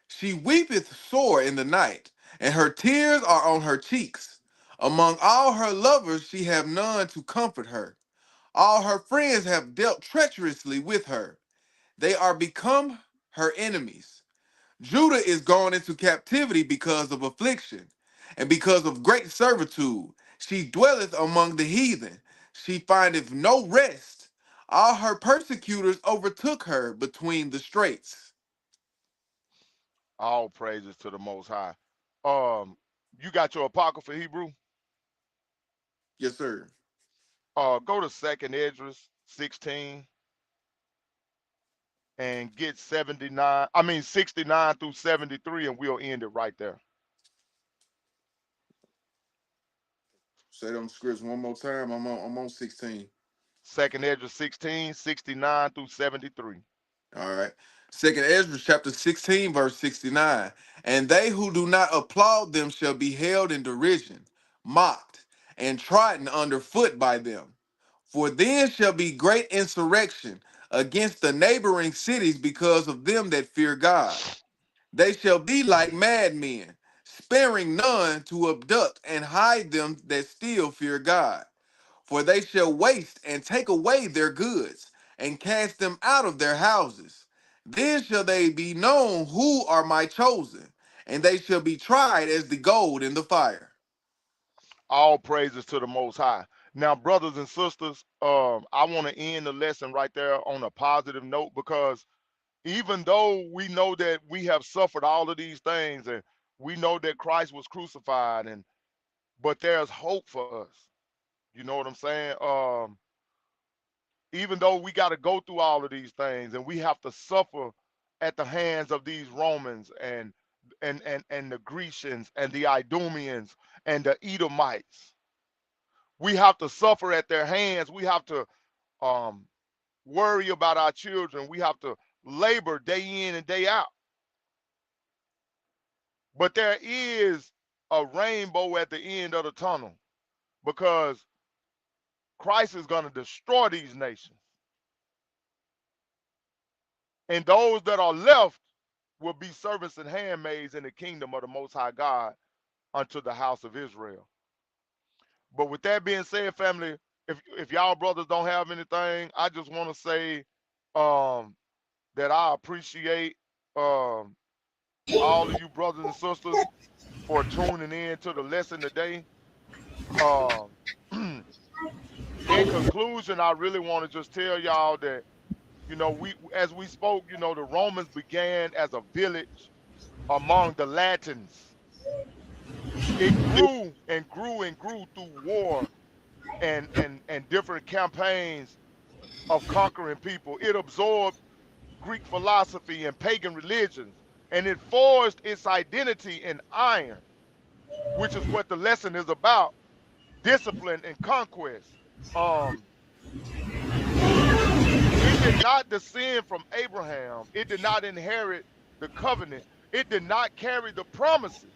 She weepeth sore in the night, and her tears are on her cheeks. Among all her lovers she have none to comfort her. All her friends have dealt treacherously with her. They are become her enemies. Judah is gone into captivity because of affliction, and because of great servitude. She dwelleth among the heathen. She findeth no rest. All her persecutors overtook her between the straits. All praises to the Most High. Um, you got your Apocrypha, Hebrew? Yes, sir. Go to Second Esdras 16 and get 69 through 73, and we'll end it right there. Say them scripts one more time. I'm on 16. Second Esdras 16, 69 through 73. All right. Second Ezra chapter 16, verse 69. And they who do not applaud them shall be held in derision, mocked, and trodden under foot by them. For then shall be great insurrection against the neighboring cities because of them that fear God. They shall be like madmen, sparing none to abduct and hide them that still fear God. For they shall waste and take away their goods, and cast them out of their houses. Then shall they be known who are my chosen, and they shall be tried as the gold in the fire. All praises to the Most High. Now, brothers and sisters, I want to end the lesson right there on a positive note, because even though we know that we have suffered all of these things, and we know that Christ was crucified, and but there's hope for us. You know what I'm saying? Even though we got to go through all of these things, and we have to suffer at the hands of these Romans, and the Grecians and the Idumeans and the Edomites, we have to suffer at their hands. We have to um, worry about our children. We have to labor day in and day out. But there is a rainbow at the end of the tunnel, because Christ is going to destroy these nations. And those that are left will be servants and handmaids in the kingdom of the Most High God unto the house of Israel. But with that being said, family, if y'all brothers don't have anything, I just want to say um, that I appreciate um, all of you brothers and sisters. for tuning in to the lesson today. Uh, in conclusion, I really want to just tell y'all that, we as we spoke, the Romans began as a village among the Latins. It grew and grew and grew through war and different campaigns of conquering people. It absorbed Greek philosophy and pagan religions, and it forged its identity in iron, which is what the lesson is about: discipline and conquest. Um, it did not descend from Abraham. It did not inherit the covenant. It did not carry the promises,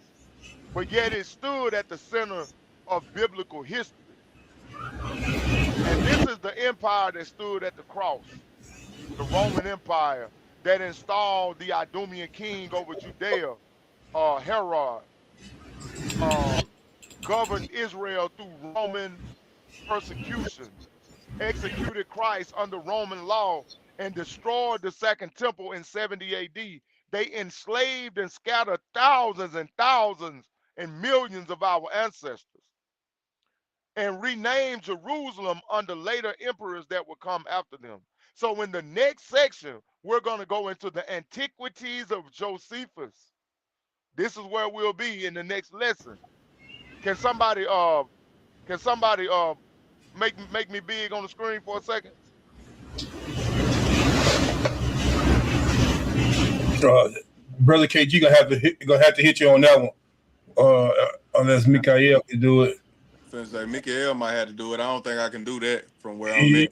but yet it stood at the center of biblical history. And this is the empire that stood at the cross, the Roman Empire that installed the Idumean king over Judea, Herod, um, governed Israel through Roman persecution, executed Christ under Roman law, and destroyed the Second Temple in 70 AD. They enslaved and scattered thousands and thousands and millions of our ancestors, and renamed Jerusalem under later emperors that would come after them. So in the next section, we're going to go into the antiquities of Josephus. This is where we'll be in the next lesson. Can somebody make me big on the screen for a second? Brother KG gonna have to hit you on that one. Unless Mikael can do it. Since Mikael might have to do it, I don't think I can do that from where I'm at.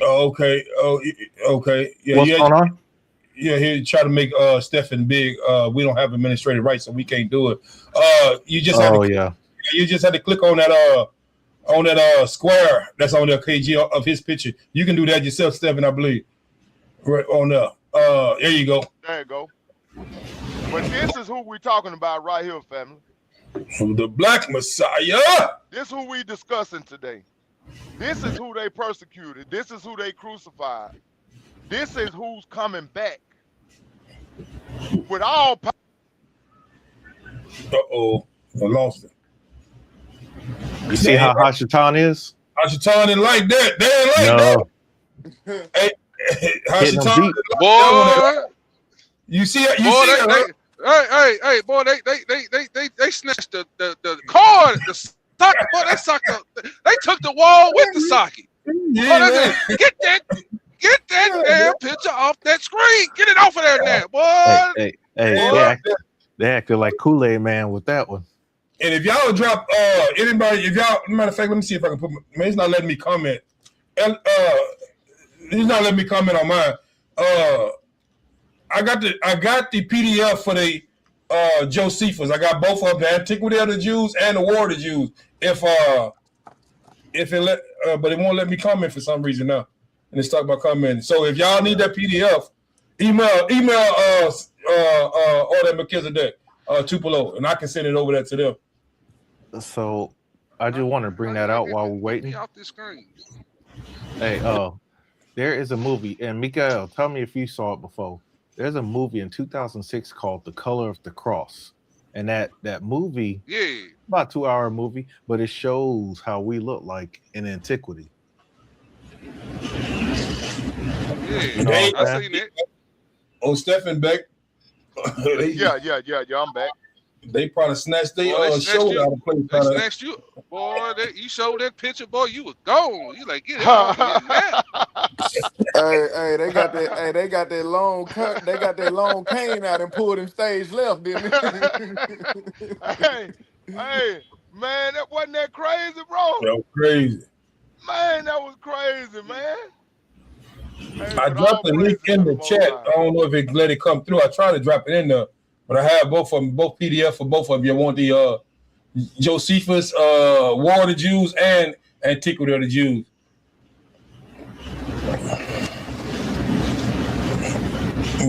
Okay. Oh, okay. Yeah. What's going on? Yeah, he try to make Stephen big. We don't have administrative rights, so we can't do it. You just had to click on that square that's on the KG of his picture. You can do that yourself, Stephen, I believe. Right on there. There you go. There you go. But this is who we're talking about right here, family. The Black Messiah. This is who we discussing today. This is who they persecuted. This is who they crucified. This is who's coming back with all power. Uh-oh. I lost it. You see how Hashatan is? Hashatan ain't like that. They ain't like that. Hey, Hashatan, boy. You see it? Hey, boy, they snatched the cord, the socket, boy, they took the wall with the socket. Yeah. Boy, get that damn picture off that screen. Get it off of there now, boy. Hey, they acted like Kool-Aid Man with that one. And if y'all drop anybody, matter of fact, let me see if I can man, it's not letting me comment. He's not letting me comment on mine. I got the PDF for the Josephus. I got both of them, the Antiquity of the Jews and the War of the Jews. If it let, but it won't let me comment for some reason now, and it's talking about commenting. So if y'all need that PDF, email Order Melchizedek Tupelo, and I can send it over there to them. So I just want to bring that out while we're waiting. Off the screen. Hey, there is a movie, and Mikael, tell me if you saw it before. There's a movie in 2006 called The Color of the Cross. And that movie, about a 2-hour movie, but it shows how we look like in antiquity. Yeah, I seen it. Oh, Stephen Beck. Yeah, I'm back. They probably snatched their shoulder out of place. They snatched you. Boy, you showed that picture, boy, you was gone. You like, get it off now. They got that long cut. They got that long cane out and pulled him stage left, didn't they? hey, man, that wasn't that crazy, bro. That was crazy. Man, that was crazy, man. Hey, I dropped the link in the chat. I don't know if it let it come through. I tried to drop it in there, but I have both of them, both PDF for both of you. I want the Josephus, War of the Jews, and Antiquity of the Jews.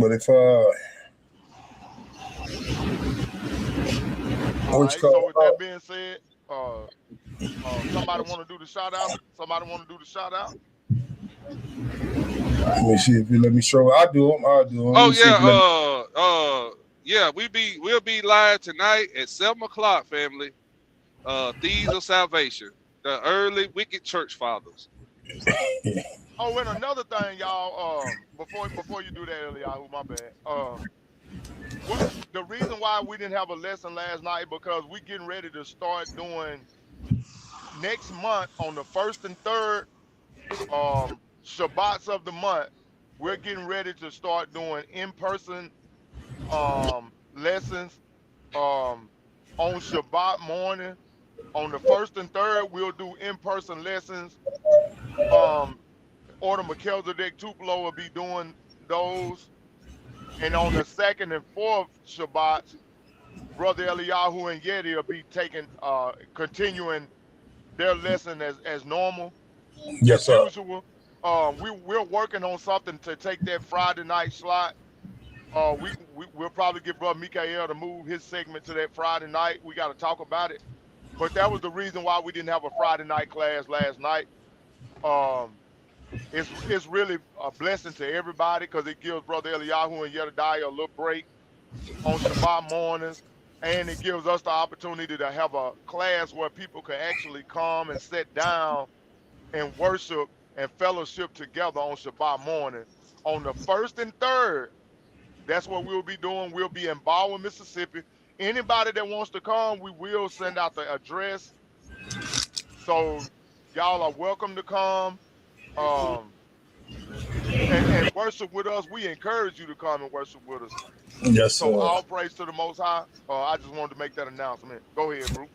But if so with that being said, somebody want to do the shout out? Let me see if you let me show. I'll do them. Oh yeah, yeah, we'll be live tonight at 7 o'clock, family. Thieves of Salvation, the early wicked church fathers. Oh, and another thing, y'all. Before you do that, Eliyahu, my bad. What the reason why we didn't have a lesson last night because we getting ready to start doing next month on the first and third Shabbats of the month. We're getting ready to start doing in-person lessons on Shabbat morning. On the first and third, we'll do in-person lessons. Order Melchizedek Tupelo will be doing those. And on the second and fourth Shabbats, Brother Eliyahu and Yeti will be continuing their lesson as normal, Yes, as sir. usual. We're working on something to take that Friday night slot. We'll probably get Brother Mikael to move his segment to that Friday night. We got to talk about it. But that was the reason why we didn't have a Friday night class last night. It's really a blessing to everybody because it gives Brother Eliyahu and Yedidiah a little break on Shabbat mornings, and it gives us the opportunity to have a class where people can actually come and sit down and worship and fellowship together on Shabbat morning. On the first and third, that's what we'll be doing. We'll be in Baldwin, Mississippi. Anybody that wants to come, we will send out the address. So y'all are welcome to come and worship with us. We encourage you to come and worship with us. Yes, So sir. all praise to the Most High. I just wanted to make that announcement. Go ahead, bro.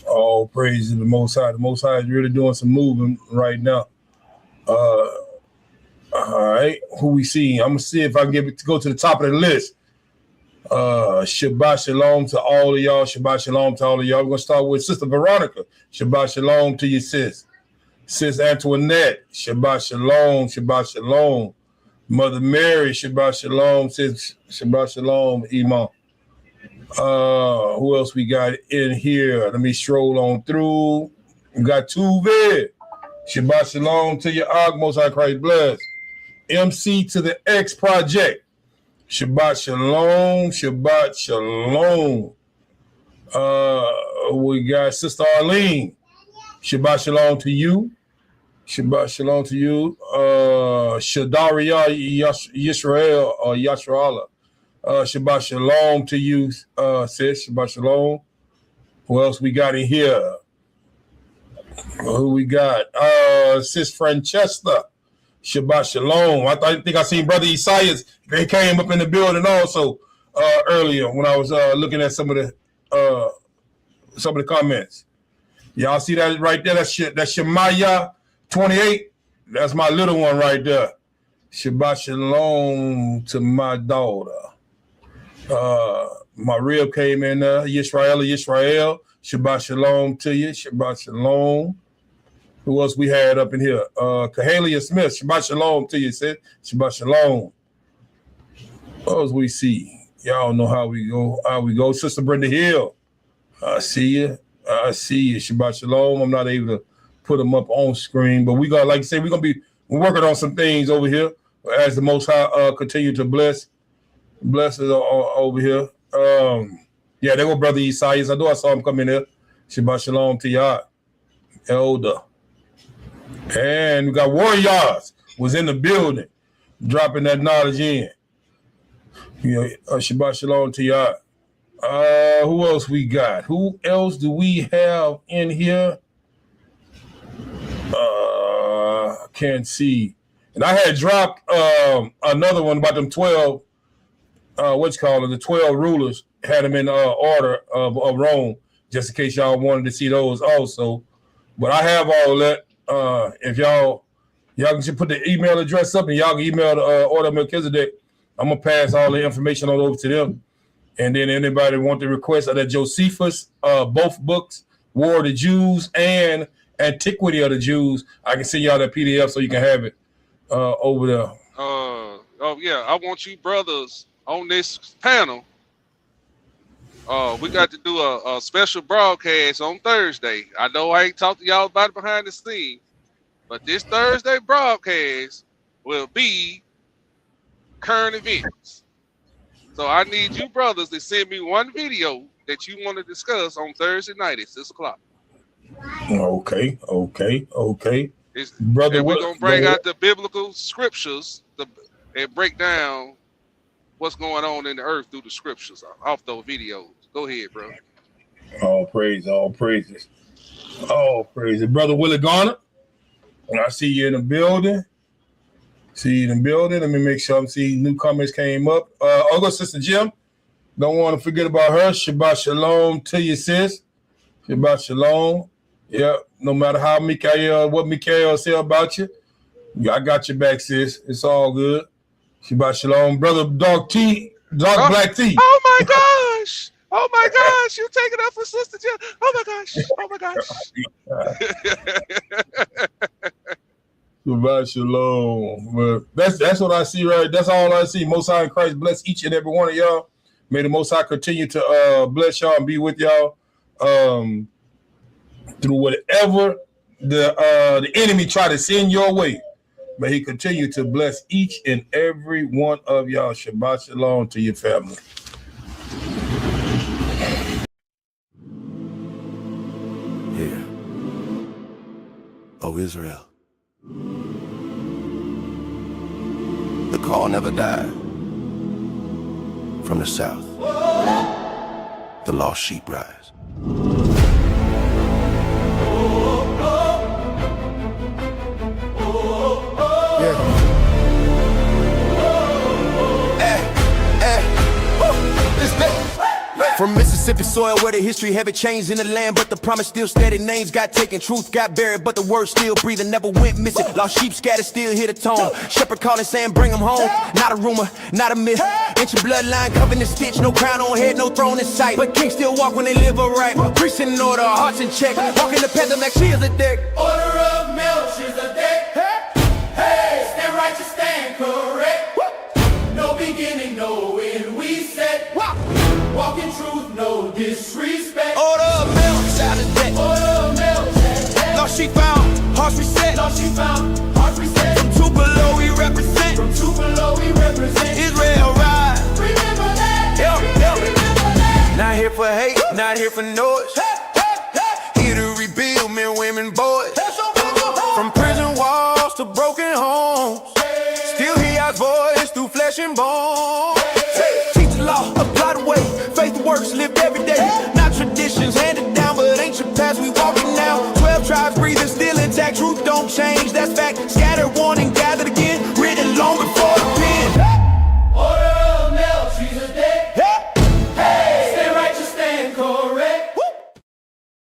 All praise to the Most High. The Most High is really doing some moving right now. All right, who we see? I'm gonna see if I can go to the top of the list. Shabbat shalom to all of y'all. Shabbat shalom to all of y'all. We're gonna start with Sister Veronica. Shabbat shalom to you, sis. Sis Antoinette. Shabbat shalom. Shabbat shalom. Mother Mary. Shabbat shalom. Sis Shabbat shalom. Imam. Who else we got in here? Let me stroll on through. We got Tuve. Shabbat shalom to your Og, Most High Christ bless. MC to the X Project. Shabbat shalom. Shabbat shalom. We got Sister Arlene. Shabbat shalom to you. Shabbat shalom to you. Shadaria Yisrael or Yashrala. Shabbat shalom to you, sis. Shabbat shalom. Who else we got in here? Who we got? Sis Francesca. Shabbat shalom. I think I seen Brother Isaiah. They came up in the building also earlier when I was looking at some of the comments. Y'all see that right there? That's Shemaiah 28. That's my little one right there. Shabbat shalom to my daughter. My rib came in there. Yisrael. Shabbat shalom to you. Shabbat shalom. Who else we had up in here? Kahalia Smith. Shabbat shalom to you, sis. Shabbat shalom. What else we see? Y'all know how we go. Sister Brenda Hill. I see you. Shabbat shalom. I'm not able to put them up on screen, but we got, like I said, we're working on some things over here as the Most High continue to bless us over here. Yeah, there go Brother Isaiah. I know I saw him come in here. Shabbat shalom to y'all, elder. And we got Warriors was in the building, dropping that knowledge in. Shabbat shalom to y'all. Who else we got? Who else do we have in here? Can't see. And I had dropped another one about them 12, the 12 rulers, had them in order of Rome, just in case y'all wanted to see those also. But I have all that. If y'all can just put the email address up and y'all can email the order of Melchizedek, I'm going to pass all the information on over to them. And then anybody want to request of that Josephus, both books, War of the Jews and Antiquity of the Jews, I can send y'all that PDF so you can have it over there. I want you brothers on this panel. We got to do a special broadcast on Thursday. I know I ain't talked to y'all about it behind the scenes, but this Thursday broadcast will be current events. So I need you brothers to send me one video that you want to discuss on Thursday night at 6 o'clock. Okay. It's, Brother and we're Will, gonna go bring ahead. out the biblical scriptures and break down what's going on in the earth through the scriptures off those videos. Go ahead, bro. All praises. Brother Willie Garner, I see you in the building. Let me make sure I'm seeing new comments came up. Go Sister Jim. Don't want to forget about her. Shabbat shalom to you, sis. Shabbat shalom. Yeah, no matter how what Mikael say about you, I got your back, sis. It's all good. Shabbat shalom. Brother Black T. Oh my gosh! Oh my gosh! You taking up for Sister Jill? Oh my gosh! Oh my gosh! Shabbat shalom. But that's what I see, right? That's all I see. Most High in Christ bless each and every one of y'all. May the Most High continue to bless y'all and be with y'all through whatever the enemy try to send your way. May he continue to bless each and every one of y'all. Shabbat shalom to your family. Yeah. Oh, Israel. The call never died. From the south, the lost sheep rise. From Mississippi soil where the history haven't changed in the land, but the promise still steady. Names got taken, truth got buried, but the word still breathing, never went missing. Lost sheep scattered, still hear the tone. Shepherd calling, saying bring them home. Not a rumor, not a myth. Ancient bloodline covered in stitch, no crown on head, no throne in sight. But kings still walk when they live upright. Priests in order, hearts in check. Walking the path of Melchizedek. Order of Melchizedek. Hey, stand righteous, stand correct. No beginning, no end. We said, walk in truth, no disrespect. Order of Melchizedek. Order of Melchizedek. Lost sheep found, hearts reset. Lost sheep found, hearts reset. From two below we represent. From two below we represent. Israel rise. Remember that. Remember that. Not here for hate, not here for noise. Here to rebuild men, women, boys. From prison walls to broken homes. Still hear Yah's voice through flesh and bone. Teach the law, apply the way. Faith works, lived every day. Not traditions handed down, but ancient past we walking now. 12 tribes breathing, still intact. Truth don't change, that's fact. Scattered, warning.